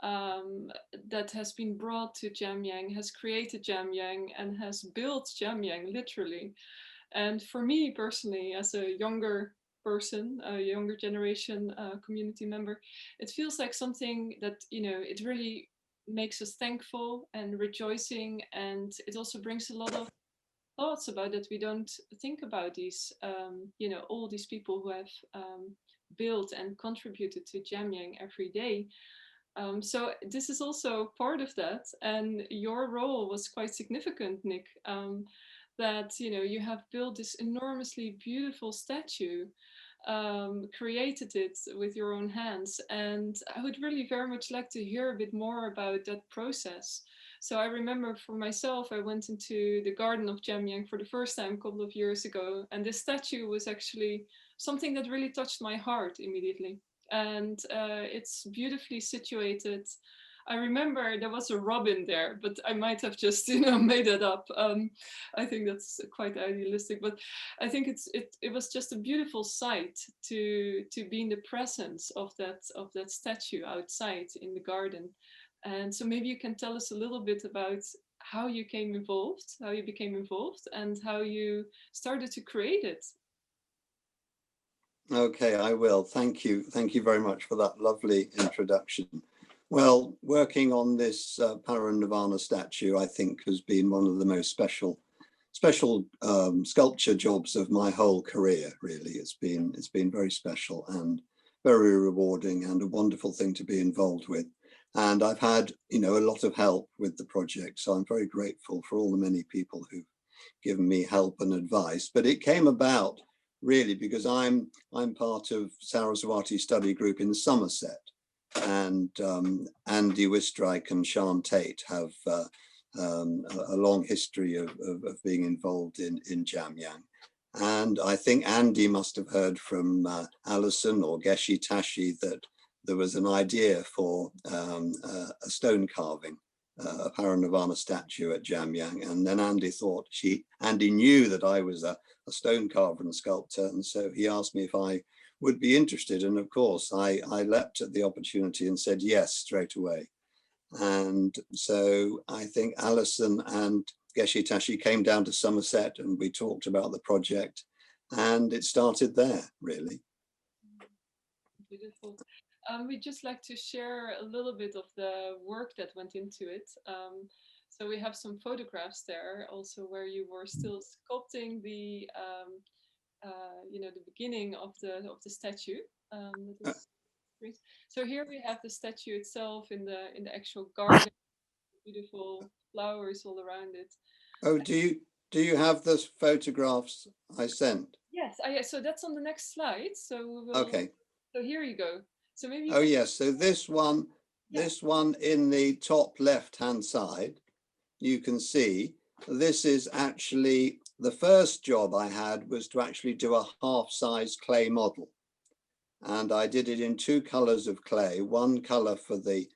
that has been brought to Jamyang, has created Jamyang, and has built Jamyang literally. And for me personally, as a younger person, a younger generation community member, it feels like something that, you know, it really makes us thankful and rejoicing. And it also brings a lot of thoughts about that we don't think about these, you know, all these people who have built and contributed to Jamyang every day. So this is also part of that. And your role was quite significant, Nick. That, you know, you have built this enormously beautiful statue, created it with your own hands. And I would really very much like to hear a bit more about that process. So I remember for myself, I went into the garden of Jamyang for the first time a couple of years ago. And this statue was actually something that really touched my heart immediately. And it's beautifully situated. I remember there was a robin there, but I might have just, you know, made it up. I think that's quite idealistic, but I think it was just a beautiful sight to be in the presence of that statue outside in the garden. And so maybe you can tell us a little bit about how you became involved, and how you started to create it. Okay, I will. Thank you. Thank you very much for that lovely introduction. Well, working on this Parinirvana statue, I think, has been one of the most special sculpture jobs of my whole career. Really, it's been very special and very rewarding, and a wonderful thing to be involved with. And I've had, you know, a lot of help with the project, so I'm very grateful for all the many people who've given me help and advice. But it came about really because I'm part of Saraswati study group in Somerset. And Andy Wistrike and Sian Tate have a long history of being involved in Jamyang. And I think Andy must have heard from Alison or Geshe Tashi that there was an idea for a stone carving, a Parinirvana statue at Jamyang. And then Andy Andy knew that I was a stone carver and sculptor. And so he asked me if I would be interested. And of course, I leapt at the opportunity and said yes straight away. And so I think Alison and Geshe Tashi came down to Somerset and we talked about the project, and it started there, really. Beautiful. We'd just like to share a little bit of the work that went into it. So we have some photographs there also where you were still sculpting the the beginning of the statue. So here we have the statue itself in the actual garden, beautiful flowers all around it. Oh, do you have the photographs I sent? Yes, so that's on the next slide. So we will. Okay. So here you go. So maybe. Oh yes. So this one in the top left-hand side, you can see this is actually the first job I had was to actually do a half-size clay model. And I did it in two colors of clay, one color for the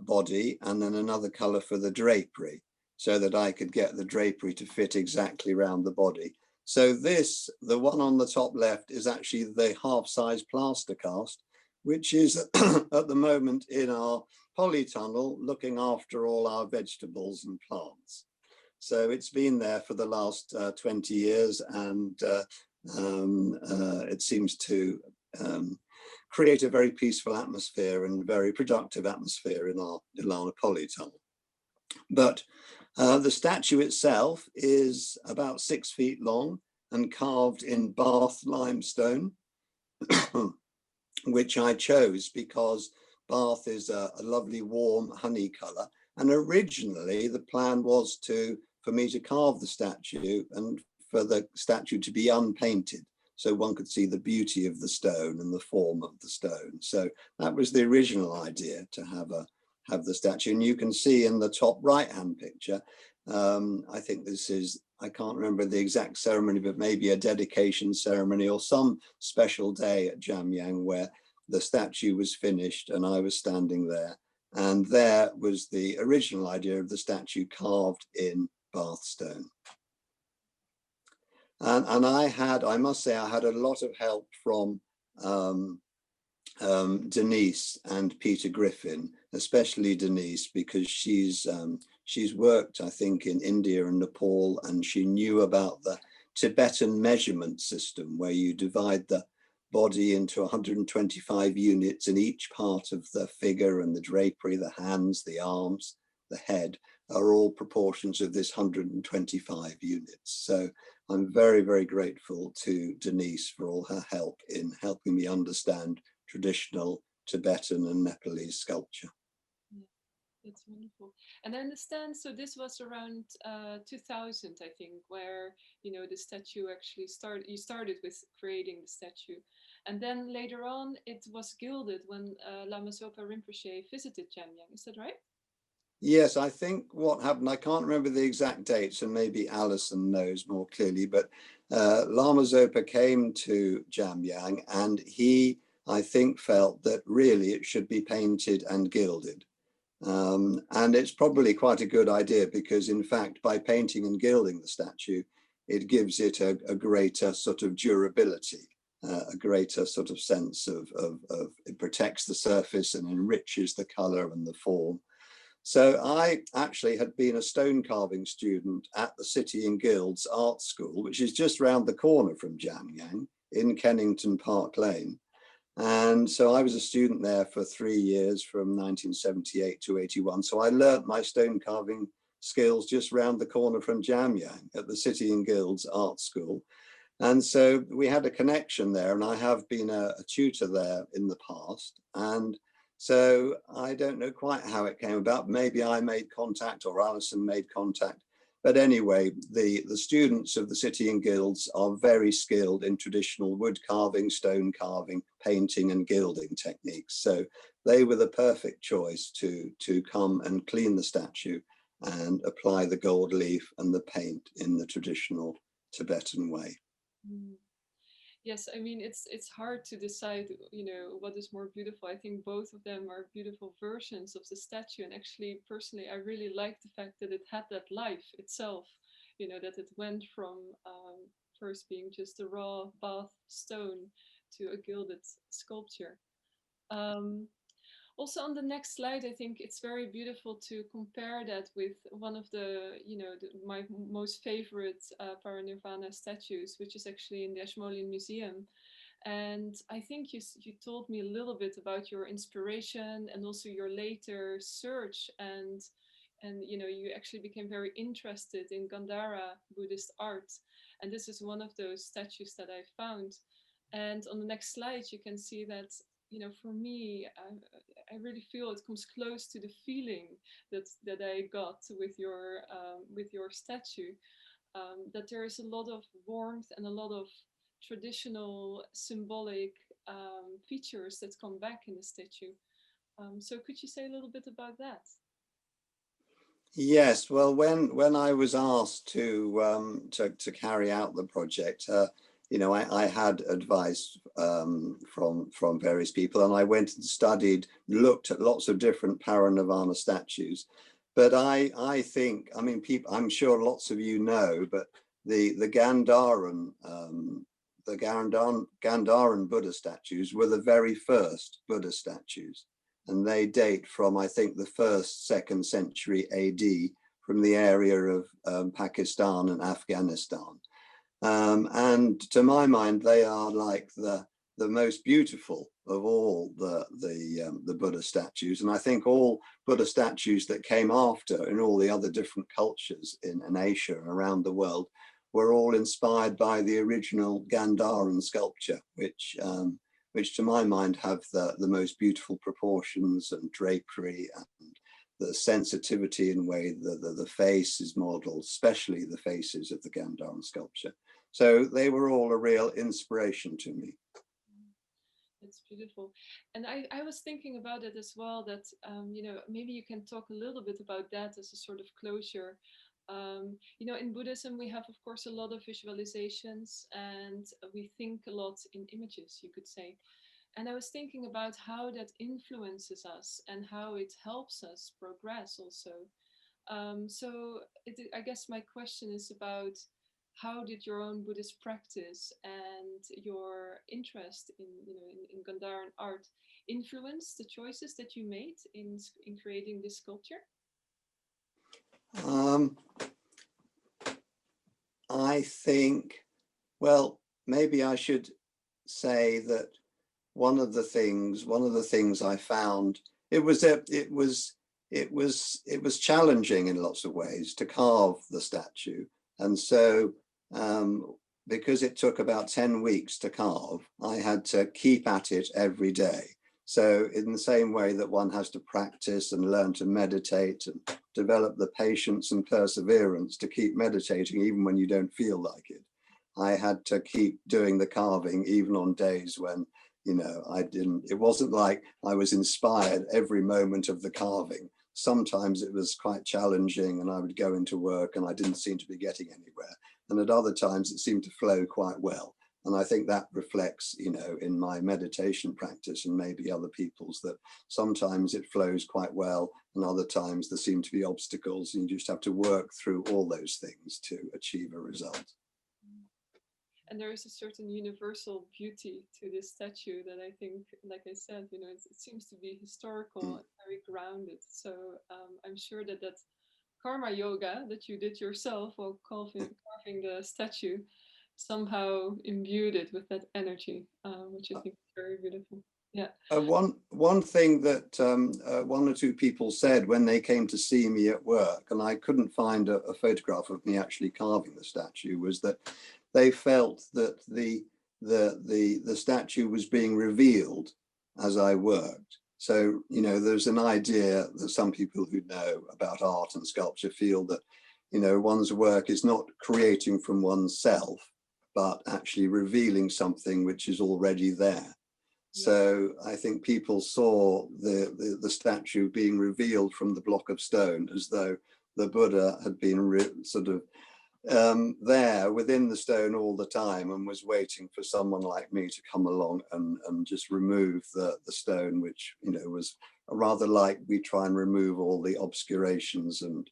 body and then another color for the drapery, so that I could get the drapery to fit exactly around the body. So this, the one on the top left, is actually the half-size plaster cast, which is at the moment in our polytunnel looking after all our vegetables and plants. So it's been there for the last 20 years, and it seems to create a very peaceful atmosphere and very productive atmosphere in our polytunnel. But the statue itself is about 6 feet long and carved in Bath limestone, which I chose because Bath is a lovely warm honey color. And originally the plan was for me to carve the statue and for the statue to be unpainted, so one could see the beauty of the stone and the form of the stone. So that was the original idea, to have the statue. And you can see in the top right-hand picture, I think this is, I can't remember the exact ceremony, but maybe a dedication ceremony or some special day at Jamyang where the statue was finished and I was standing there. And there was the original idea of the statue carved in Bath stone. And I must say, I had a lot of help from Denise and Peter Griffin, especially Denise, because she's worked, I think, in India and Nepal, and she knew about the Tibetan measurement system where you divide the body into 125 units, and each part of the figure and the drapery, the hands, the arms, the head, are all proportions of this 125 units. So I'm very, very grateful to Denise for all her help in helping me understand traditional Tibetan and Nepalese sculpture. Yeah, that's wonderful. And I understand, so this was around 2000, I think, where, the statue actually started, you started with creating the statue. And then later on, it was gilded when Lama Zopa Rinpoche visited Jamyang, is that right? Yes, I think what happened, I can't remember the exact dates, and maybe Alison knows more clearly, but Lama Zopa came to Jamyang and he, I think, felt that really it should be painted and gilded. And it's probably quite a good idea because, in fact, by painting and gilding the statue, it gives it a greater sort of durability, a greater sort of sense of it protects the surface and enriches the color and the form. So I actually had been a stone carving student at the City and Guilds Art School, which is just round the corner from Jamyang in Kennington Park Lane. And so I was a student there for 3 years from 1978 to 81. So I learnt my stone carving skills just round the corner from Jamyang at the City and Guilds Art School. And so we had a connection there, and I have been a tutor there in the past. And so I don't know quite how it came about. Maybe I made contact or Alison made contact. But anyway, the students of the City and Guilds are very skilled in traditional wood carving, stone carving, painting and gilding techniques. So they were the perfect choice to come and clean the statue and apply the gold leaf and the paint in the traditional Tibetan way. Mm. Yes, I mean, it's hard to decide, what is more beautiful. I think both of them are beautiful versions of the statue. And actually, personally, I really like the fact that it had that life itself, that it went from first being just a raw Bath stone to a gilded sculpture. Also on the next slide, I think it's very beautiful to compare that with one of the, my most favorite Parinirvana statues, which is actually in the Ashmolean Museum. And I think you told me a little bit about your inspiration and also your later search, and you actually became very interested in Gandhara Buddhist art. And this is one of those statues that I found. And on the next slide, you can see that, for me, I really feel it comes close to the feeling that I got with your statue, that there is a lot of warmth and a lot of traditional symbolic features that come back in the statue. So could you say a little bit about that? Yes, well, when I was asked to carry out the project, I had advice from various people, and I went and looked at lots of different Parinirvana statues. But I think, I'm sure lots of you know, but the Gandharan Buddha statues were the very first Buddha statues. And they date from, I think, the 1st, 2nd century AD, from the area of Pakistan and Afghanistan. And to my mind, they are like the most beautiful of all the Buddha statues. And I think all Buddha statues that came after in all the other different cultures in Asia and around the world were all inspired by the original Gandharan sculpture, which to my mind have the most beautiful proportions and drapery and the sensitivity in way the face is modeled, especially the faces of the Gandharan sculpture. So they were all a real inspiration to me. It's beautiful. And I was thinking about it as well, that, maybe you can talk a little bit about that as a sort of closure. In Buddhism, we have, of course, a lot of visualizations, and we think a lot in images, you could say. And I was thinking about how that influences us and how it helps us progress also. I guess my question is about, how did your own Buddhist practice and your interest in Gandharan art influence the choices that you made in creating this sculpture? I think, well, maybe I should say that one of the things I found, it was challenging in lots of ways to carve the statue. And so because it took about 10 weeks to carve, I had to keep at it every day. So in the same way that one has to practice and learn to meditate and develop the patience and perseverance to keep meditating even when you don't feel like it, I had to keep doing the carving even on days when, it wasn't like I was inspired every moment of the carving. Sometimes it was quite challenging and I would go into work and I didn't seem to be getting anywhere. And at other times it seemed to flow quite well. And I think that reflects, in my meditation practice and maybe other people's, that sometimes it flows quite well and other times there seem to be obstacles, and you just have to work through all those things to achieve a result. And there is a certain universal beauty to this statue that I think, like I said, it seems to be historical and very grounded. So I'm sure that karma yoga that you did yourself while carving the statue somehow imbued it with that energy, which I think is very beautiful. Yeah. One thing that one or two people said when they came to see me at work, and I couldn't find a photograph of me actually carving the statue, was that they felt that the statue was being revealed as I worked. So, there's an idea that some people who know about art and sculpture feel that, one's work is not creating from oneself, but actually revealing something which is already there. So I think people saw the statue being revealed from the block of stone as though the Buddha had been sort of there within the stone all the time and was waiting for someone like me to come along and just remove the stone, which, you know, was rather like we try and remove all the obscurations and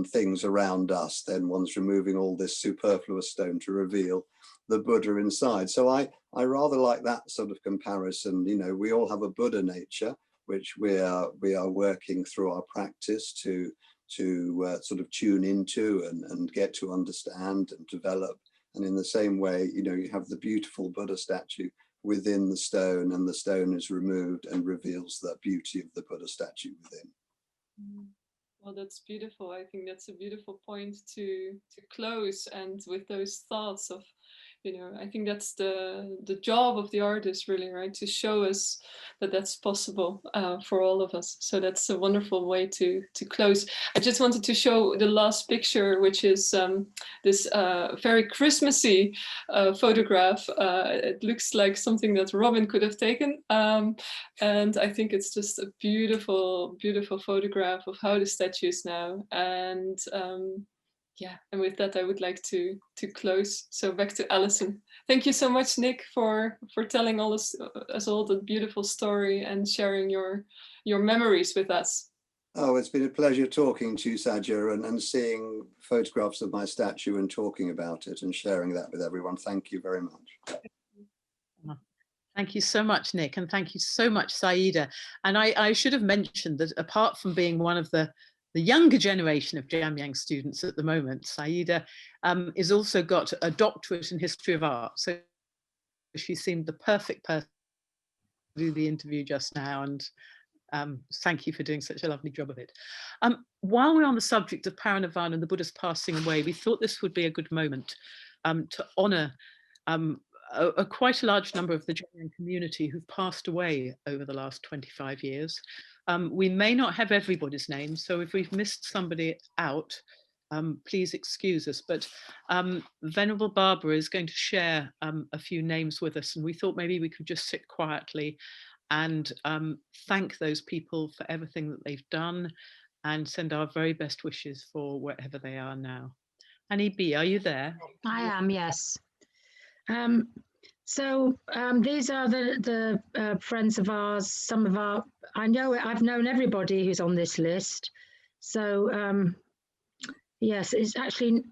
things around us. Then one's removing all this superfluous stone to reveal the Buddha inside. So I rather like that sort of comparison. You know, we all have a Buddha nature, which we are working through our practice to sort of tune into and get to understand and develop. And in the same way, you know, you have the beautiful Buddha statue within the stone, and the stone is removed and reveals the beauty of the Buddha statue within. Well, that's beautiful. I think that's a beautiful point to close, and with those thoughts of, you know, I think that's the job of the artist, really, right? To show us that that's possible for all of us. So that's a wonderful way to close. I just wanted to show the last picture, which is this very Christmassy photograph. It looks like something that Robin could have taken. And I think it's just a beautiful, beautiful photograph of how the statue is now. And yeah, and with that, I would like to close. So back to Alison. Thank you so much, Nick, for telling us all the beautiful story and sharing your memories with us. Oh, it's been a pleasure talking to you, Saja, and seeing photographs of my statue and talking about it and sharing that with everyone. Thank you very much. Thank you so much, Nick, and thank you so much, Saida. And I should have mentioned that apart from being one of the younger generation of Jamyang students at the moment, Saida has also got a doctorate in history of art. So she seemed the perfect person to do the interview just now, and thank you for doing such a lovely job of it. While we're on the subject of Parinirvana and the Buddha's passing away, we thought this would be a good moment to honour quite a large number of the Jamyang community who've passed away over the last 25 years. We may not have everybody's name, so if we've missed somebody out, please excuse us. But Venerable Barbara is going to share a few names with us, and we thought maybe we could just sit quietly and thank those people for everything that they've done and send our very best wishes for wherever they are now. Annie B, are you there? I am, yes. So these are the friends of ours, some of our, I've known everybody who's on this list. So yes, it's actually,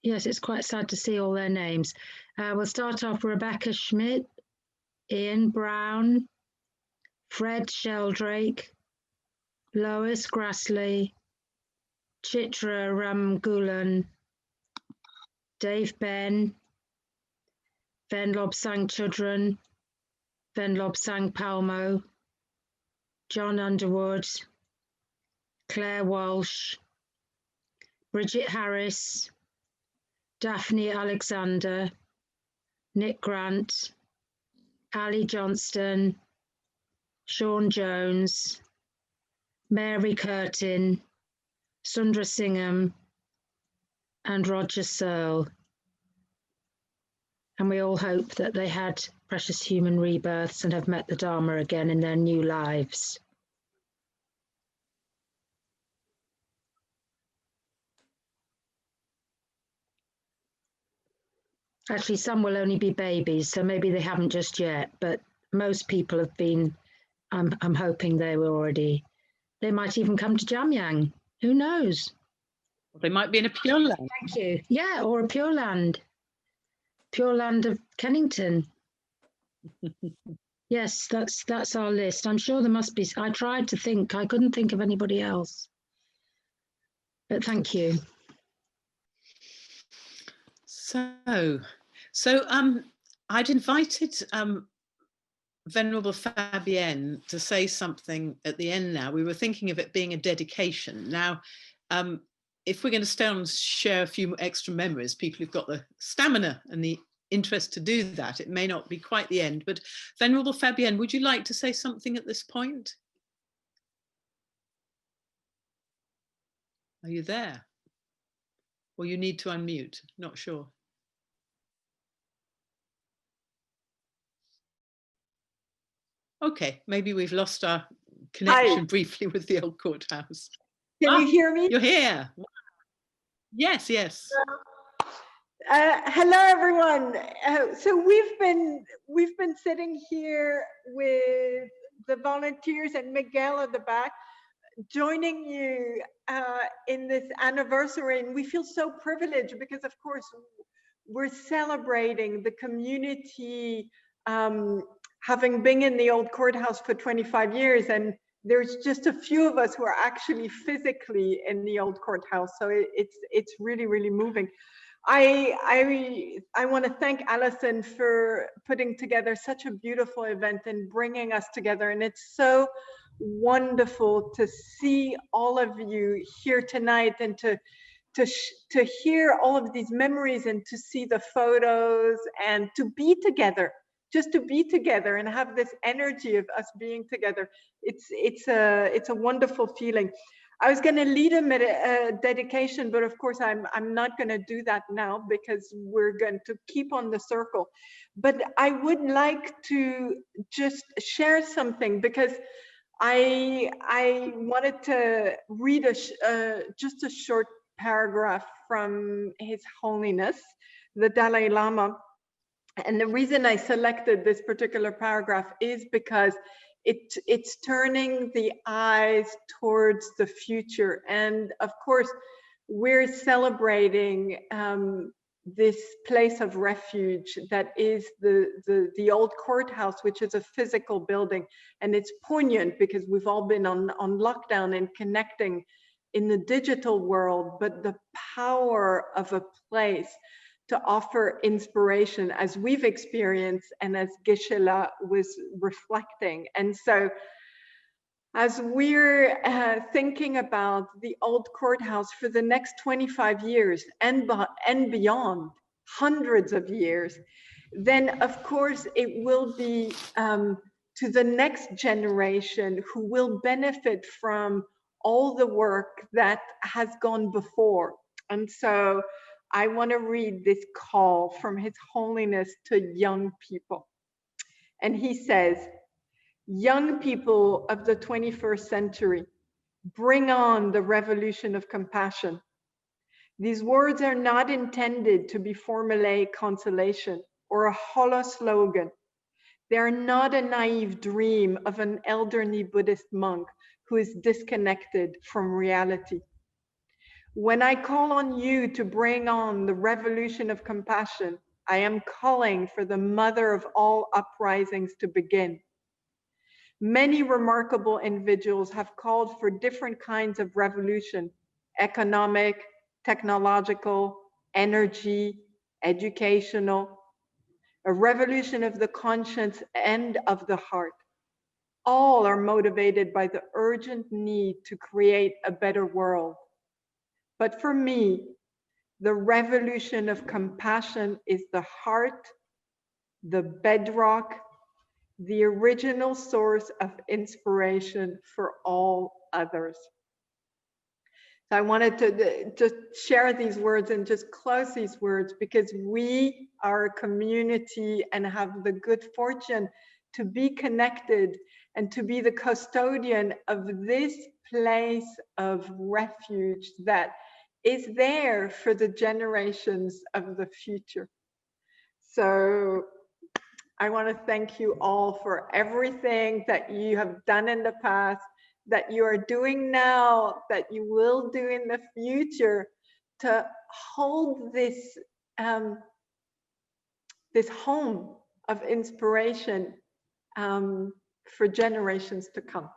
yes, it's quite sad to see all their names. We'll start off Rebecca Schmidt, Ian Brown, Fred Sheldrake, Lois Grassley, Chitra Ramgulan, Dave Ben, Venlob Sang Chudran, Venlob Sang Palmo, John Underwood, Claire Walsh, Bridget Harris, Daphne Alexander, Nick Grant, Ali Johnston, Sean Jones, Mary Curtin, Sundra Singham, and Roger Searle. And we all hope that they had precious human rebirths and have met the Dharma again in their new lives. Actually, some will only be babies, so maybe they haven't just yet, but most people have been, I'm hoping they were already, they might even come to Jamyang, who knows? They might be in a Pure Land. Thank you. Yeah, or a Pure Land. Pure Land of Kennington. Yes, that's our list. I'm sure there must be. I tried to think. I couldn't think of anybody else. But thank you. So I'd invited Venerable Fabienne to say something at the end now. We were thinking of it being a dedication. Now, if we're going to stay on and share a few extra memories, people who've got the stamina and the interest to do that, it may not be quite the end, but Venerable Fabienne, would you like to say something at this point? Are you there? Or you need to unmute, not sure. Okay, maybe we've lost our connection briefly with the old courthouse. Can you hear me? You're here. Yes, yes. Hello, everyone. So we've been sitting here with the volunteers and Miguel at the back, joining you in this anniversary, and we feel so privileged because, of course, we're celebrating the community having been in the old courthouse for 25 years, and there's just a few of us who are actually physically in the old courthouse. So it's really, really moving. I want to thank Alison for putting together such a beautiful event and bringing us together. And it's so wonderful to see all of you here tonight and to hear all of these memories and to see the photos and to be together, just to be together and have this energy of us being together. It's a wonderful feeling. I was going to lead a dedication, but of course I'm not going to do that now because we're going to keep on the circle. But I would like to just share something because I wanted to read just a short paragraph from His Holiness, the Dalai Lama. And the reason I selected this particular paragraph is because it's turning the eyes towards the future. And of course, we're celebrating this place of refuge that is the old courthouse, which is a physical building. And it's poignant because we've all been on lockdown and connecting in the digital world, but the power of a place to offer inspiration as we've experienced and as Geshe was reflecting. And so as we're thinking about the old courthouse for the next 25 years and beyond, hundreds of years, then of course it will be to the next generation who will benefit from all the work that has gone before. And so I want to read this call from His Holiness to young people. And he says, young people of the 21st century, bring on the revolution of compassion. These words are not intended to be formulaic consolation or a hollow slogan. They are not a naive dream of an elderly Buddhist monk who is disconnected from reality. When I call on you to bring on the revolution of compassion, I am calling for the mother of all uprisings to begin. Many remarkable individuals have called for different kinds of revolution: economic, technological, energy, educational, a revolution of the conscience and of the heart. All are motivated by the urgent need to create a better world. But for me, the revolution of compassion is the heart, the bedrock, the original source of inspiration for all others. So I wanted to just share these words and just close these words because we are a community and have the good fortune to be connected and to be the custodian of this place of refuge that is there for the generations of the future. So I want to thank you all for everything that you have done in the past, that you are doing now, that you will do in the future to hold this, this home of inspiration for generations to come.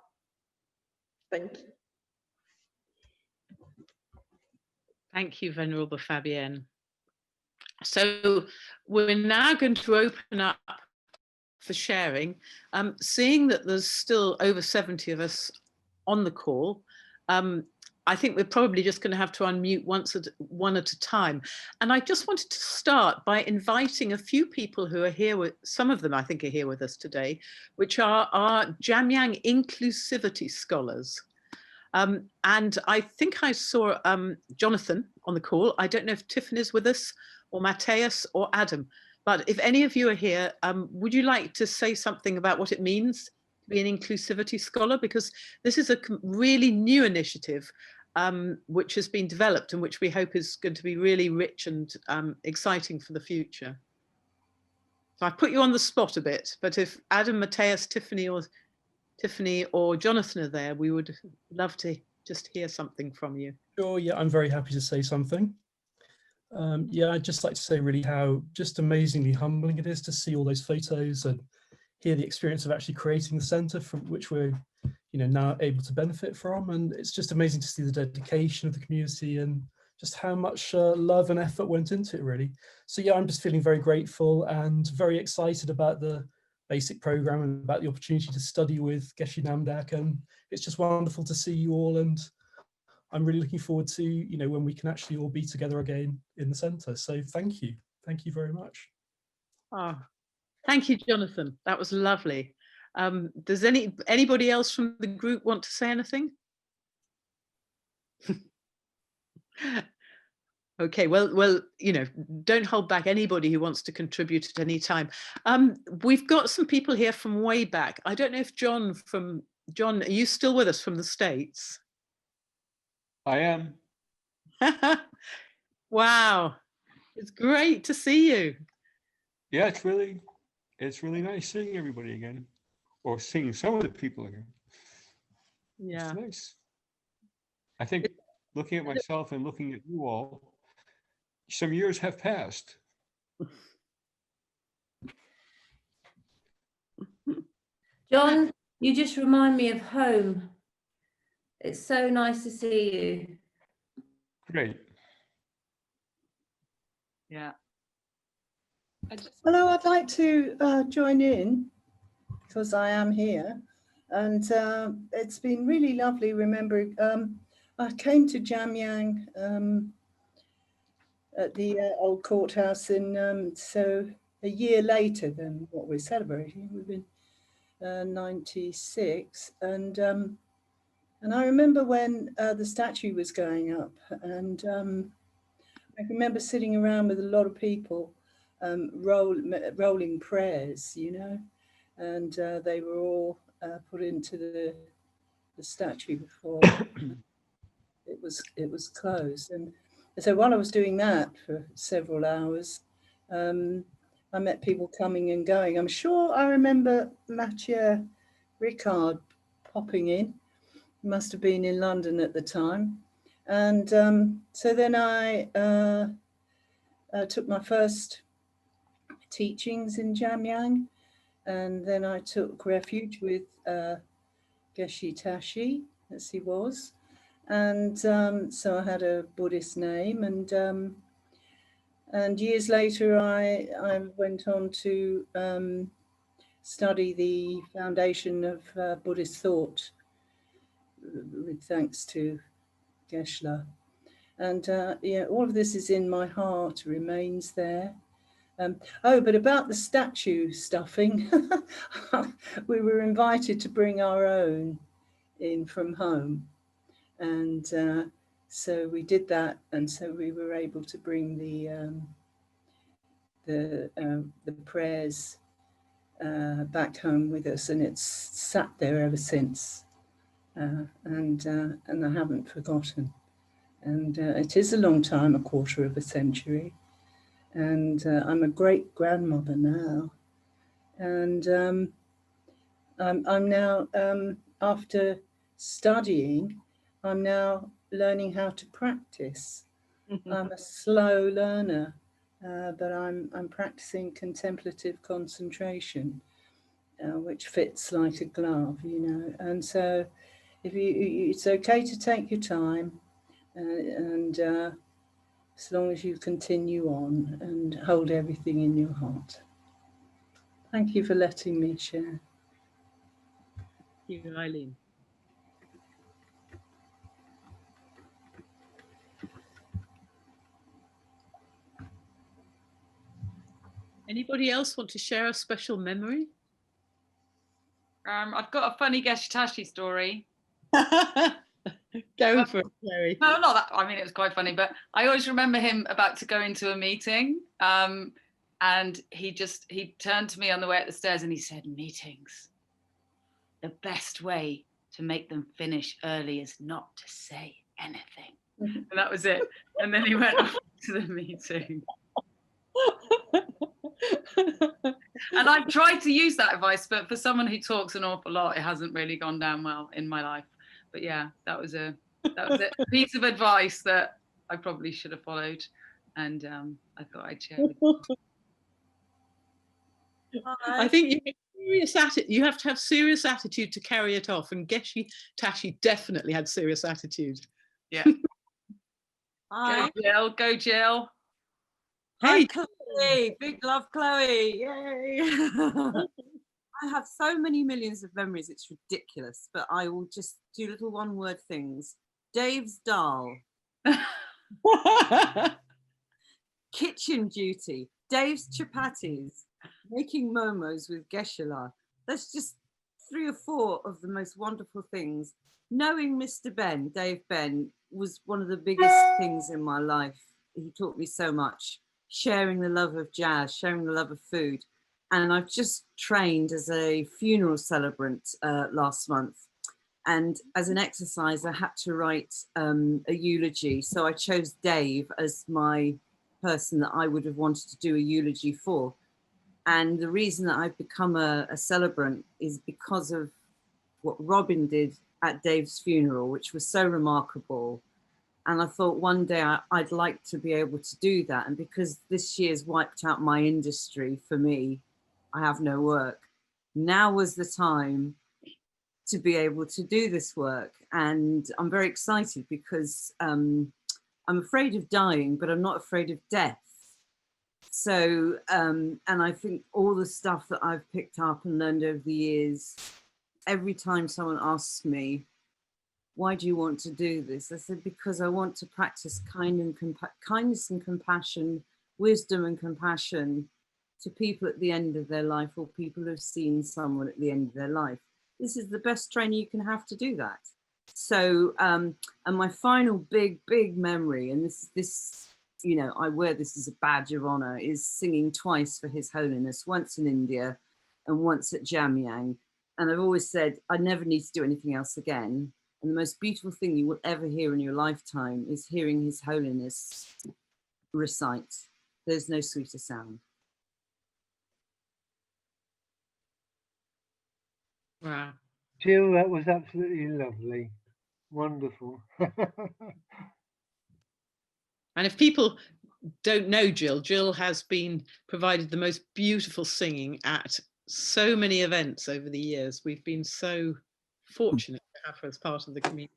Thank you. Thank you, Venerable Fabienne. So we're now going to open up for sharing. Seeing that there's still over 70 of us on the call, I think we're probably just going to have to unmute one at a time. And I just wanted to start by inviting a few people who are here with, some of them I think are here with us today, which are our Jamyang inclusivity scholars. And I think I saw Jonathan on the call. I don't know if Tiffany's with us, or Matthias, or Adam. But if any of you are here, would you like to say something about what it means to be an inclusivity scholar? Because this is a really new initiative. which has been developed and which we hope is going to be really rich and exciting for the future. So I put you on the spot a bit, but if Adam, Matthias, Tiffany or Jonathan are there, we would love to just hear something from you. Sure, yeah, I'm very happy to say something. Yeah, I'd just like to say really how just amazingly humbling it is to see all those photos and hear the experience of actually creating the centre, from which we're now able to benefit from. And it's just amazing to see the dedication of the community and just how much love and effort went into it, really. So yeah, I'm just feeling very grateful and very excited about the basic program and about the opportunity to study with Geshe Namdak. And it's just wonderful to see you all, and I'm really looking forward to when we can actually all be together again in the centre. So thank you very much. Oh, thank you, Jonathan. That was lovely. Does anybody else from the group want to say anything? Okay, well, don't hold back anybody who wants to contribute at any time. We've got some people here from way back. I don't know if John, are you still with us from the States? I am. Wow, it's great to see you. Yeah, it's really nice seeing everybody again, or seeing some of the people again. Yeah, it's nice. I think looking at myself and looking at you all, some years have passed. John, you just remind me of home. It's so nice to see you. Great. Yeah. Hello, I'd like to join in because I am here, and it's been really lovely remembering. I came to Jamyang at the old courthouse so a year later than what we're celebrating. We've been 96, and I remember when the statue was going up, and I remember sitting around with a lot of people rolling prayers, and they were all put into the statue before it was closed. And so while I was doing that for several hours, I met people coming and going. I'm sure I remember Mathieu Ricard popping in. He must have been in London at the time. And so then I took my first teachings in Jamyang, and then I took refuge with Geshe Tashi, as he was. And so I had a Buddhist name, and years later I went on to study the foundation of Buddhist thought, with thanks to Geshe. And all of this is in my heart, remains there. But about the statue stuffing, we were invited to bring our own in from home. And so we did that, and so we were able to bring the prayers back home with us, and it's sat there ever since, and I haven't forgotten. And it is a long time, a quarter of a century, and I'm a great grandmother now, and I'm now after studying, I'm now learning how to practice. I'm a slow learner, but I'm practicing contemplative concentration, which fits like a glove, And so, it's okay to take your time, and as long as you continue on and hold everything in your heart. Thank you for letting me share. Thank you, Eileen. Anybody else want to share a special memory? I've got a funny Geshe Tashi story. Go for it, Chloe. No, not that. I mean, it was quite funny, but I always remember him about to go into a meeting, and he turned to me on the way up the stairs and he said, "Meetings, the best way to make them finish early is not to say anything. And that was it. And then he went off to the meeting. And I've tried to use that advice, but for someone who talks an awful lot, it hasn't really gone down well in my life. But yeah, that was a piece of advice that I probably should have followed, and I thought I'd share with you. I think you have to have serious attitude to carry it off, and Geshe Tashi definitely had serious attitude. Yeah. Hi. Go Jill, go Jill. Hi, Chloe. Big love, Chloe. Yay. I have so many millions of memories, it's ridiculous, but I will just do little one-word things. Dave's dal. Kitchen duty. Dave's chapatis. Making momos with Geshe-la. That's just 3 or 4 of the most wonderful things. Knowing Mr. Ben, Dave Ben, was one of the biggest things in my life. He taught me so much. Sharing the love of jazz, sharing the love of food. And I've just trained as a funeral celebrant last month. And as an exercise, I had to write a eulogy. So I chose Dave as my person that I would have wanted to do a eulogy for. And the reason that I've become a celebrant is because of what Robin did at Dave's funeral, which was so remarkable. And I thought one day I'd like to be able to do that. And because this year's wiped out my industry for me, I have no work. Now was the time to be able to do this work. And I'm very excited because I'm afraid of dying, but I'm not afraid of death. So, and I think all the stuff that I've picked up and learned over the years, every time someone asks me, why do you want to do this? I said, because I want to practice kindness and compassion, wisdom and compassion to people at the end of their life, or people who've seen someone at the end of their life. This is the best training you can have to do that. So, and my final big memory, and this, you know, I wear this as a badge of honor, is singing twice for His Holiness, once in India and once at Jamyang. And I've always said, I never need to do anything else again. And the most beautiful thing you will ever hear in your lifetime is hearing His Holiness recite. There's no sweeter sound. Wow. Jill, that was absolutely lovely. Wonderful. And if people don't know Jill, Jill has been provided the most beautiful singing at so many events over the years. We've been so fortunate to have her as part of the community.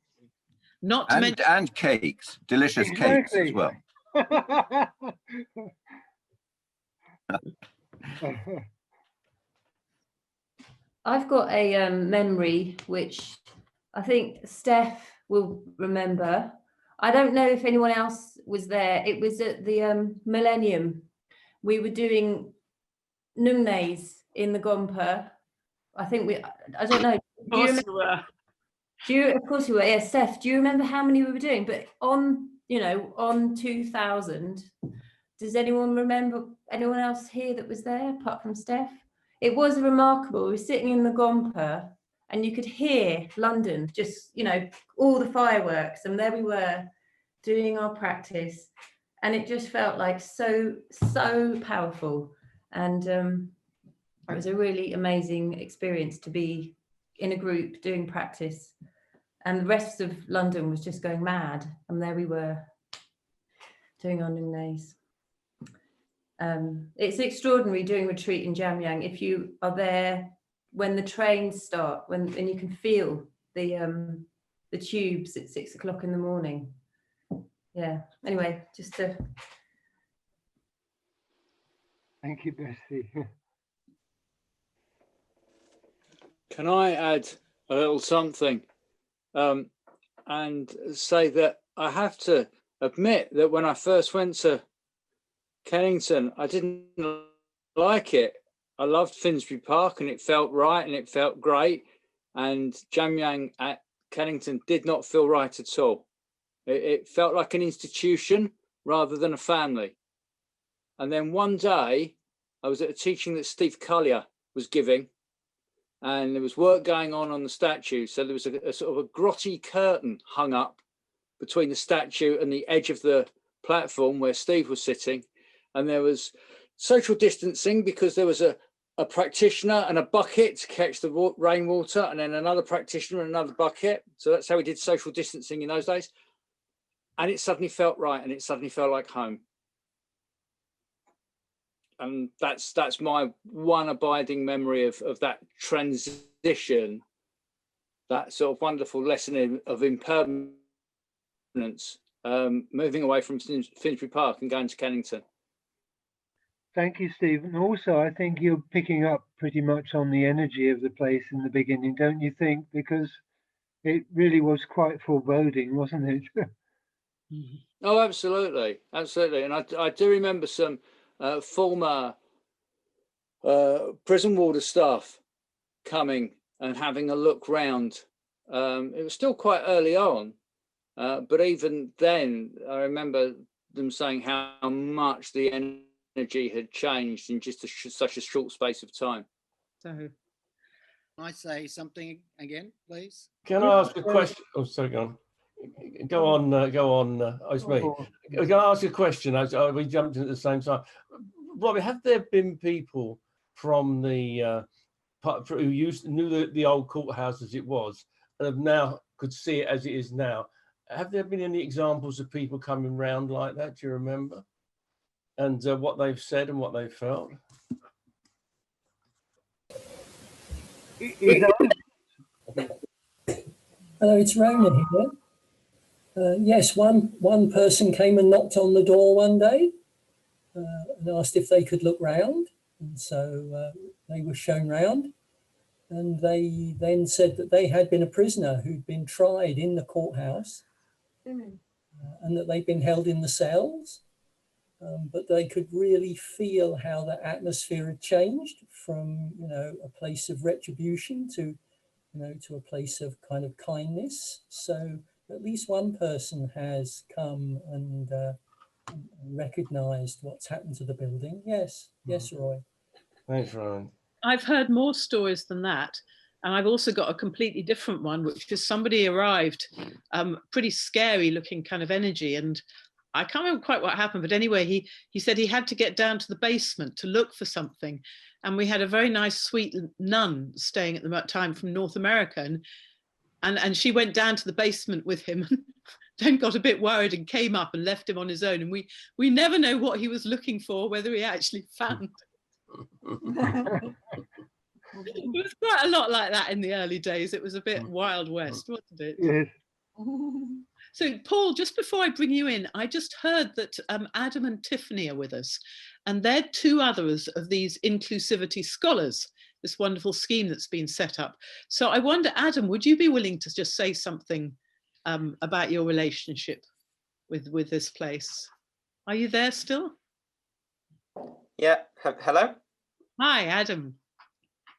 Not to mention, and cakes, delicious cakes as well. I've got a memory which I think Steph will remember. I don't know if anyone else was there. It was at the Millennium. We were doing nungnays in the Gompa. I think I don't know. Of course you were. Of course you were. Yeah, Steph, do you remember how many we were doing? But on 2000, does anyone remember, anyone else here that was there apart from Steph? It was remarkable. We were sitting in the Gompa and you could hear London, just, all the fireworks. And there we were doing our practice. And it just felt like so powerful. And it was a really amazing experience to be in a group doing practice. And the rest of London was just going mad. And there we were doing our nungnays. It's extraordinary doing retreat in Jamyang. If you are there when the trains start, and you can feel the tubes at 6 o'clock in the morning. Yeah. Anyway, just to. Thank you, Bessie. Can I add a little something and say that I have to admit that when I first went to Kennington, I didn't like it. I loved Finsbury Park and it felt right and it felt great. And Jamyang at Kennington did not feel right at all. It felt like an institution rather than a family. And then one day I was at a teaching that Steve Collier was giving, and there was work going on the statue. So there was a sort of a grotty curtain hung up between the statue and the edge of the platform where Steve was sitting. And there was social distancing because there was a practitioner and a bucket to catch the rainwater, and then another practitioner and another bucket. So that's how we did social distancing in those days. And it suddenly felt right, and it suddenly felt like home. And that's my one abiding memory of that transition, that sort of wonderful lesson of impermanence, moving away from Finsbury Park and going to Kennington. Thank you, Steve. And also, I think you're picking up pretty much on the energy of the place in the beginning, don't you think? Because it really was quite foreboding, wasn't it? Oh, absolutely, absolutely. And I do remember some former prison warder staff coming and having a look round. It was still quite early on, but even then, I remember them saying how much the energy had changed in just such a short space of time. So, can I say something again, please? Can I ask a question? Oh, sorry, go on. Go on. Oh, it's me. Can I ask you a question? We jumped in at the same time. Robbie, have there been people from the who knew the old courthouse as it was, and have now could see it as it is now? Have there been any examples of people coming round like that? Do you remember? And what they've said and what they felt? Hello, it's Rona here. Yes, one person came and knocked on the door one day and asked if they could look round. And so they were shown round. And they then said that they had been a prisoner who'd been tried in the courthouse and that they'd been held in the cells. But they could really feel how the atmosphere had changed from, a place of retribution to, to a place of kind of kindness. So at least one person has come and recognised what's happened to the building. Yes, yes, Roy. Thanks, Ryan. I've heard more stories than that. And I've also got a completely different one, which is somebody arrived, pretty scary looking kind of energy. And I can't remember quite what happened, but anyway, he said he had to get down to the basement to look for something. And we had a very nice, sweet nun staying at the time from North America. And she went down to the basement with him and then got a bit worried and came up and left him on his own. And we never know what he was looking for, whether he actually found. It was quite a lot like that in the early days. It was a bit Wild West, wasn't it? Yes. So, Paul, just before I bring you in, I just heard that Adam and Tiffany are with us, and they're two others of these inclusivity scholars, this wonderful scheme that's been set up. So I wonder, Adam, would you be willing to just say something about your relationship with this place? Are you there still? Yeah. Hello. Hi, Adam.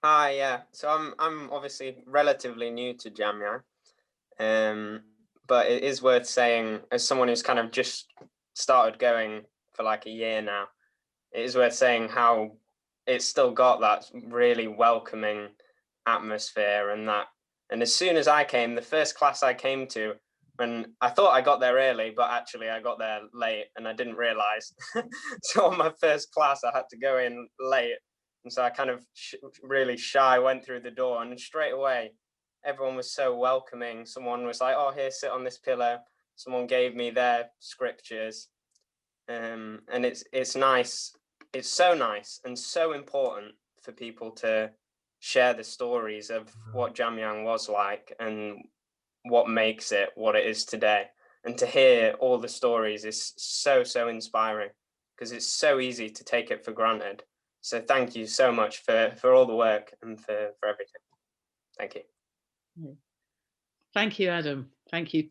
Hi. Yeah. So I'm obviously relatively new to Jamyang, but it is worth saying, as someone who's kind of just started going for like a year now, it is worth saying how it's still got that really welcoming atmosphere, and as soon as I came, the first class I came to, when I thought I got there early, but actually I got there late and I didn't realize. So on my first class, I had to go in late. And so I kind of really shy went through the door, and straight away, everyone was so welcoming. Someone was like, oh, here, sit on this pillow. Someone gave me their scriptures. And it's nice. It's so nice and so important for people to share the stories of what Jamyang was like and what makes it what it is today. And to hear all the stories is so, so inspiring, because it's so easy to take it for granted. So thank you so much for all the work and for everything. Thank you. Thank you, Adam. Thank you.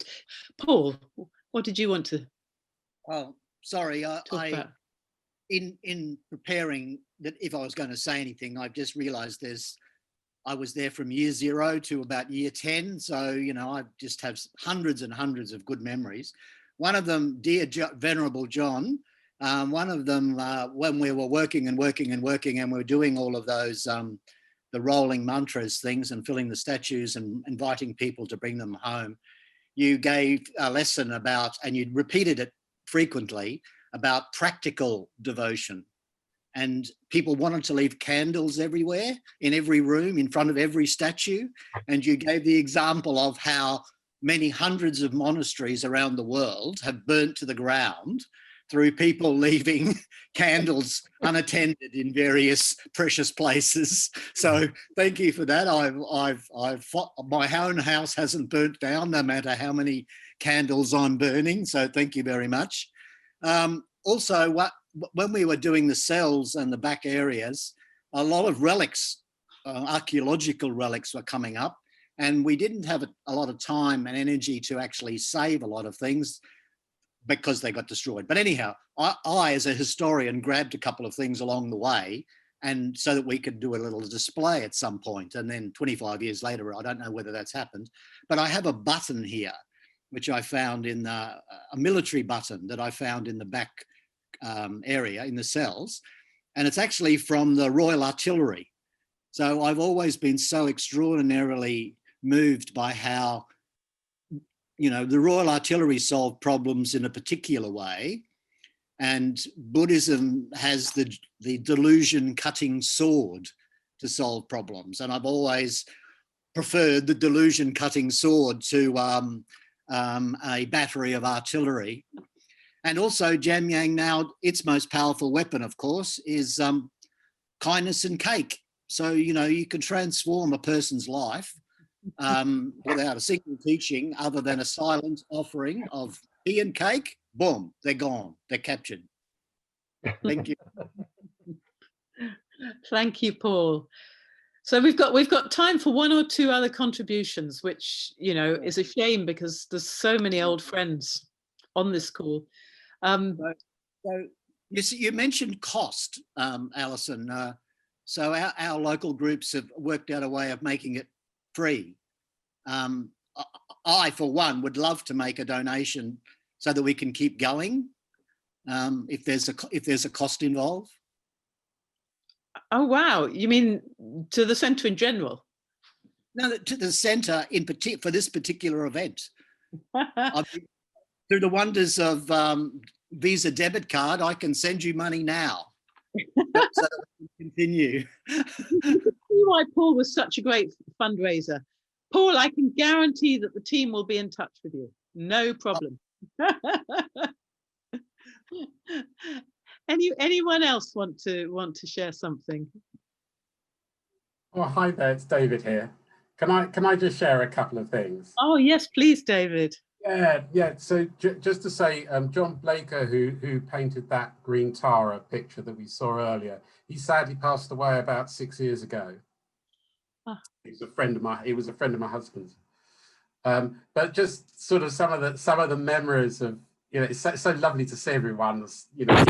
Paul, what did you want to Oh, sorry, talk about? In preparing that, if I was going to say anything, I've just realized I was there from year 0 to about year 10. So, I just have hundreds and hundreds of good memories. One of them, dear Venerable John, one of them, when we were working and we were doing all of those, the rolling mantras things and filling the statues and inviting people to bring them home, you gave a lesson about, and you repeated it frequently, about practical devotion. And people wanted to leave candles everywhere, in every room, in front of every statue. And you gave the example of how many hundreds of monasteries around the world have burnt to the ground through people leaving candles unattended in various precious places. So thank you for that. My own house hasn't burnt down, no matter how many candles I'm burning. So thank you very much. Also, when we were doing the cells and the back areas, a lot of relics, archaeological relics were coming up, and we didn't have a lot of time and energy to actually save a lot of things because they got destroyed. But anyhow, I as a historian grabbed a couple of things along the way, and so that we could do a little display at some point. And then 25 years later, I don't know whether that's happened, but I have a button here, which I found in a military button that I found in the back area in the cells, and it's actually from the Royal Artillery. So I've always been so extraordinarily moved by how, you know, the Royal Artillery solved problems in a particular way, and Buddhism has the delusion cutting sword to solve problems. And I've always preferred the delusion cutting sword to a battery of artillery. And also Jamyang now, its most powerful weapon, of course, is kindness and cake. So, you know, you can transform a person's life without a single teaching other than a silent offering of tea and cake. Boom, they're gone, they're captured. Thank you. Thank you, Paul. So we've got time for one or two other contributions, which, you know, is a shame because there's so many old friends on this call. So you mentioned cost, Alison. So our local groups have worked out a way of making it free. I, for one, would love to make a donation so that we can keep going if there's a cost involved. Oh, wow. You mean to the centre in general? No, to the centre in particular for this particular event. Through the wonders of Visa debit card, I can send you money now. So that we can continue. You can see why Paul was such a great fundraiser. Paul, I can guarantee that the team will be in touch with you. No problem. Anyone else want to share something? Oh, hi there, it's David here. Can I just share a couple of things? Oh yes, please, David. Yeah. So just to say, John Blaker, who painted that green Tara picture that we saw earlier, he sadly passed away about 6 years ago. Ah. He was a friend of my husband's. But just sort of some of the memories of, you know, it's so lovely to see everyone. You know,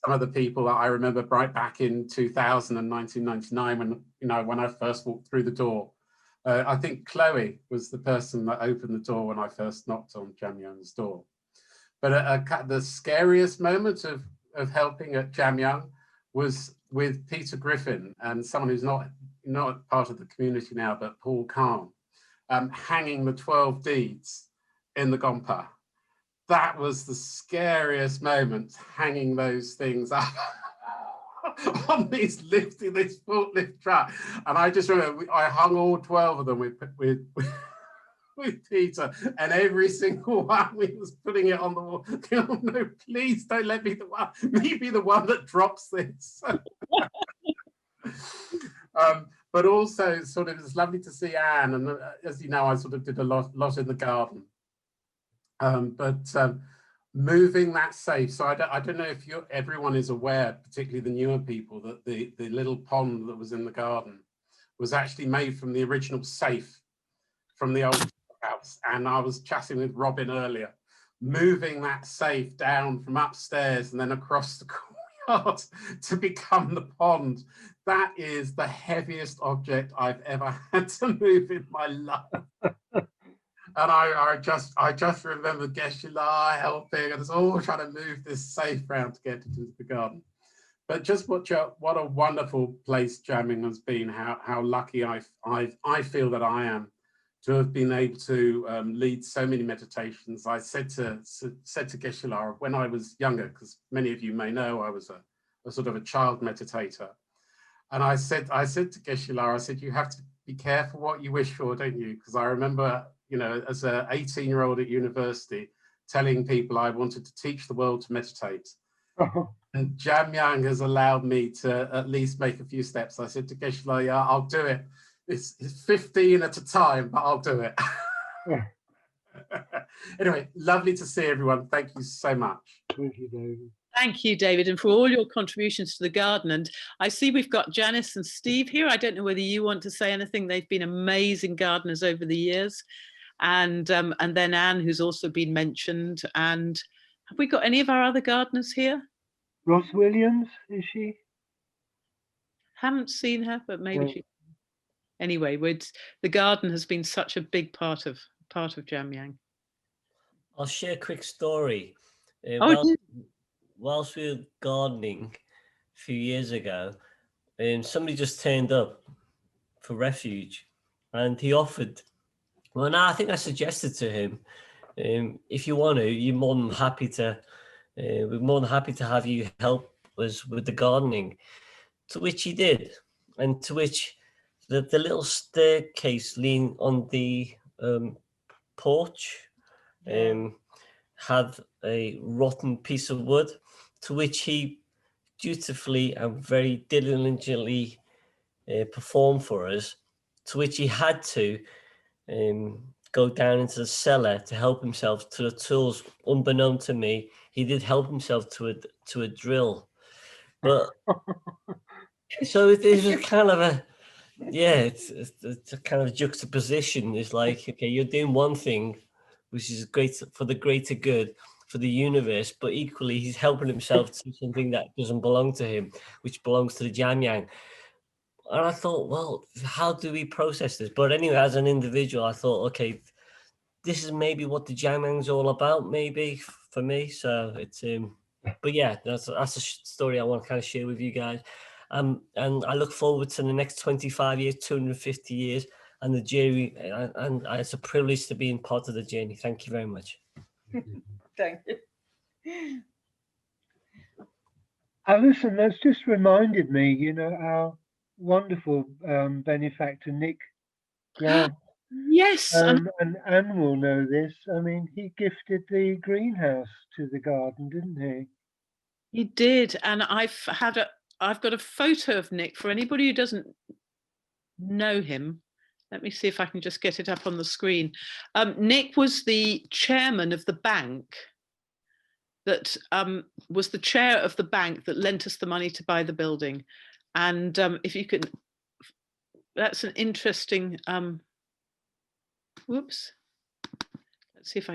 some of the people that I remember right back in 2000 and 1999 when I first walked through the door. I think Chloe was the person that opened the door when I first knocked on Jamyang's door. But the scariest moment of helping at Jamyang was with Peter Griffin and someone who's not part of the community now, but Paul Kahn, hanging the 12 deeds in the Gompa. That was the scariest moment, hanging those things up on this forklift truck. And I just remember I hung all 12 of them with Peter, and every single one we was putting it on the wall. Oh, no, please don't let me be the one that drops this. But also sort of it's lovely to see Anne, and as you know, I sort of did a lot in the garden. Moving that safe. So I don't know if everyone is aware, particularly the newer people, that the little pond that was in the garden was actually made from the original safe from the old house. And I was chatting with Robin earlier, moving that safe down from upstairs and then across the courtyard to become the pond. That is the heaviest object I've ever had to move in my life. And I just remember Geshe helping and us all trying to move this safe round to get it into the garden. But just what a wonderful place Jamyang has been. How lucky I feel that I am to have been able to lead so many meditations. I said to Geshe Lara when I was younger, because many of you may know I was a sort of a child meditator, and I said to Geshe Lara, I said, you have to be careful what you wish for, don't you? Because I remember, you know, as an 18-year-old at university, telling people I wanted to teach the world to meditate. And Jamyang has allowed me to at least make a few steps. I said to Geshe Lara, yeah, I'll do it. It's 15 at a time, but I'll do it. Anyway, lovely to see everyone. Thank you so much. Thank you, David. Thank you, David, and for all your contributions to the garden. And I see we've got Janice and Steve here. I don't know whether you want to say anything. They've been amazing gardeners over the years. And then Anne, who's also been mentioned. And have we got any of our other gardeners here? Ross Williams, is she? Haven't seen her, but maybe No. she. Anyway, the garden has been such a big part of Jamyang. I'll share a quick story. Whilst we were gardening a few years ago, somebody just turned up for refuge, and he offered. Well, no, I think I suggested to him, if you want to, you're more than happy to. We're more than happy to have you help us with the gardening. To which he did, and to which the little staircase lean on the porch had a rotten piece of wood, to which he dutifully and very diligently performed for us, to which he had to go down into the cellar to help himself to the tools. Unbeknown to me, he did help himself to a drill. But so it is a kind of a, yeah, it's a kind of juxtaposition. It's like, okay, you're doing one thing, which is great for the greater good, for the universe, but equally he's helping himself to something that doesn't belong to him, which belongs to the Jamyang. And I thought, well, how do we process this? But anyway, as an individual, I thought, okay, this is maybe what the Jamyang's all about, maybe for me. So it's, but yeah, that's a story I want to kind of share with you guys. And I look forward to the next 25 years, 250 years, and the journey. And it's a privilege to be in part of the journey. Thank you very much. Thank you. Alison, that's just reminded me, you know, our wonderful benefactor, Nick Grant. Yes. And Anne will know this. I mean, he gifted the greenhouse to the garden, didn't he? He did. And I've got a photo of Nick for anybody who doesn't know him. Let me see if I can just get it up on the screen. Nick was the chairman of the bank that was the chair of the bank that lent us the money to buy the building. And if you can, that's an interesting, whoops. Let's see if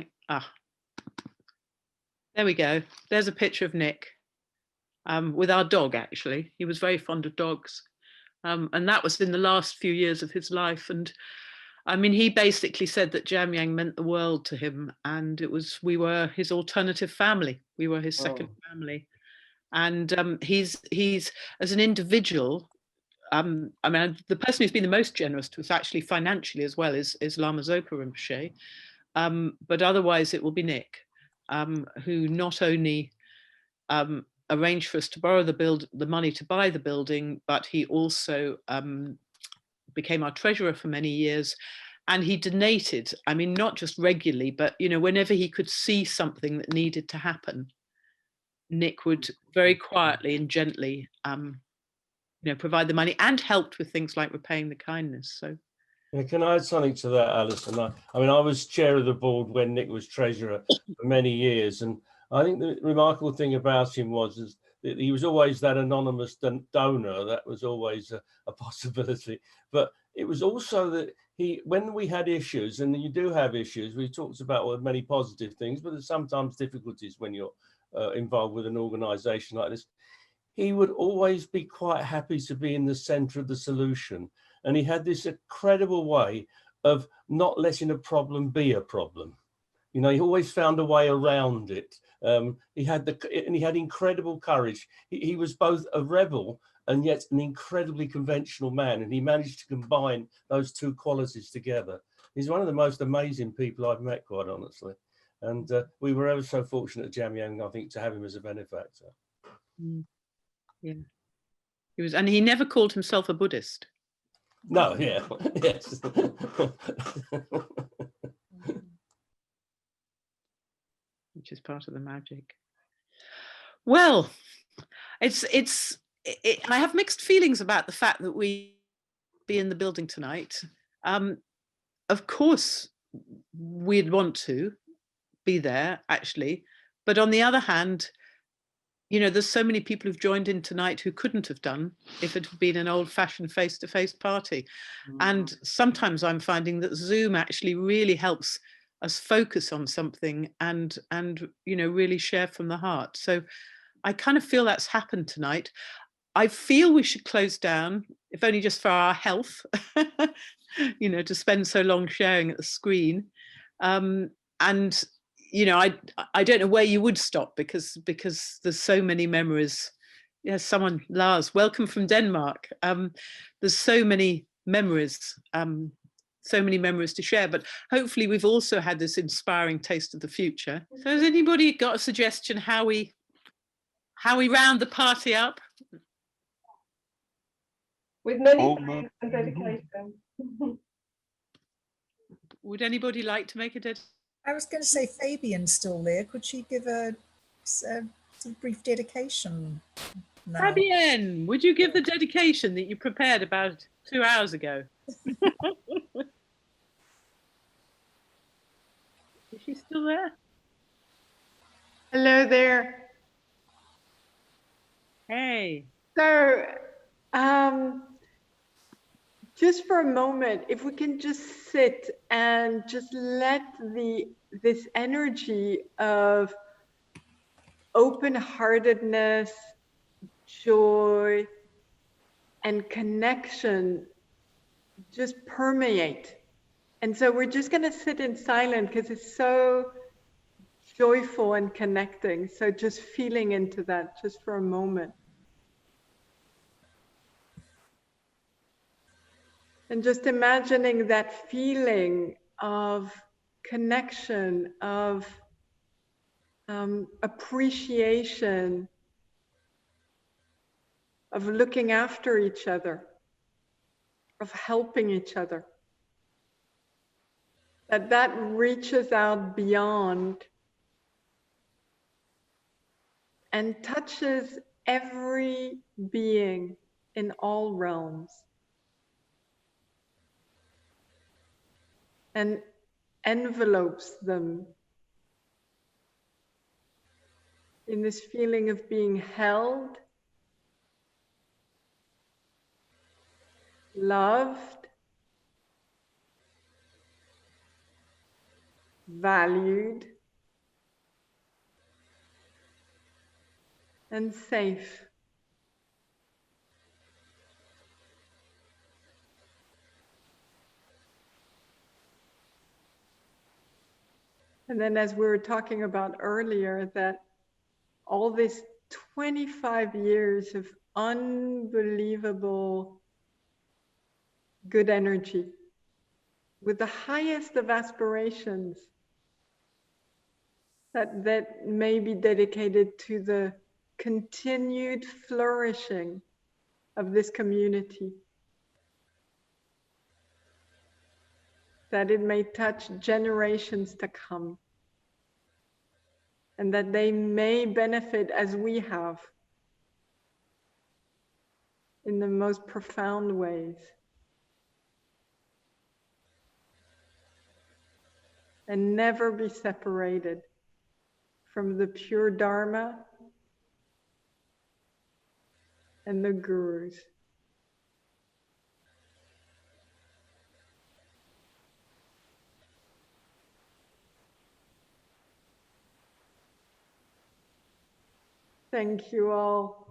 there we go. There's a picture of Nick with our dog, actually. He was very fond of dogs. And that was in the last few years of his life. And I mean, he basically said that Jamyang meant the world to him, and we were his alternative family. We were his second family. And he's as an individual, I mean, the person who's been the most generous to us actually financially as well is Lama Zopa Rinpoche. But otherwise it will be Nick, who not only arranged for us to borrow the money to buy the building, but he also became our treasurer for many years. And he donated, I mean, not just regularly, but, you know, whenever he could see something that needed to happen, Nick would very quietly and gently, you know, provide the money, and helped with things like repaying the kindness. So, yeah, can I add something to that, Alison? I mean, I was chair of the board when Nick was treasurer for many years, and I think the remarkable thing about him was that he was always that anonymous donor. That was always a possibility. But it was also that when we had issues, and you do have issues, we talked about many positive things, but there's sometimes difficulties when you're involved with an organization like this. He would always be quite happy to be in the center of the solution. And he had this incredible way of not letting a problem be a problem. You know, he always found a way around it. He had incredible courage. He was both a rebel and yet an incredibly conventional man. And he managed to combine those two qualities together. He's one of the most amazing people I've met, quite honestly. And we were ever so fortunate at Jamyang, I think, to have him as a benefactor. Yeah, he was, and he never called himself a Buddhist. No, yeah, yes. Which is part of the magic. Well, I have mixed feelings about the fact that we be in the building tonight. Of course, we'd want to be there, actually, but on the other hand, you know, there's so many people who've joined in tonight who couldn't have done if it had been an old-fashioned face-to-face party. And sometimes I'm finding that Zoom actually really helps us focus on something and you know, really share from the heart. So I kind of feel that's happened tonight. I feel we should close down, if only just for our health, you know, to spend so long sharing at the screen. And you know, I don't know where you would stop because there's so many memories. Yes, someone, Lars, welcome from Denmark. There's so many memories to share, but hopefully we've also had this inspiring taste of the future. So has anybody got a suggestion how we round the party up? With many thanks and dedication. Would anybody like to make a dedication? I was going to say Fabian's still there. Could she give a brief dedication now? Fabienne, would you give the dedication that you prepared about 2 hours ago? Is she still there? Hello there. Hey. So, just for a moment, if we can just sit and just let this energy of open-heartedness, joy, and connection just permeate. And so we're just going to sit in silence because it's so joyful and connecting. So just feeling into that just for a moment. And just imagining that feeling of connection, of appreciation, of looking after each other, of helping each other. That reaches out beyond and touches every being in all realms. And envelopes them in this feeling of being held, loved, valued, and safe. And then, as we were talking about earlier, that all this 25 years of unbelievable good energy with the highest of aspirations that may be dedicated to the continued flourishing of this community, that it may touch generations to come, and that they may benefit as we have in the most profound ways. And never be separated from the pure Dharma and the gurus. Thank you all.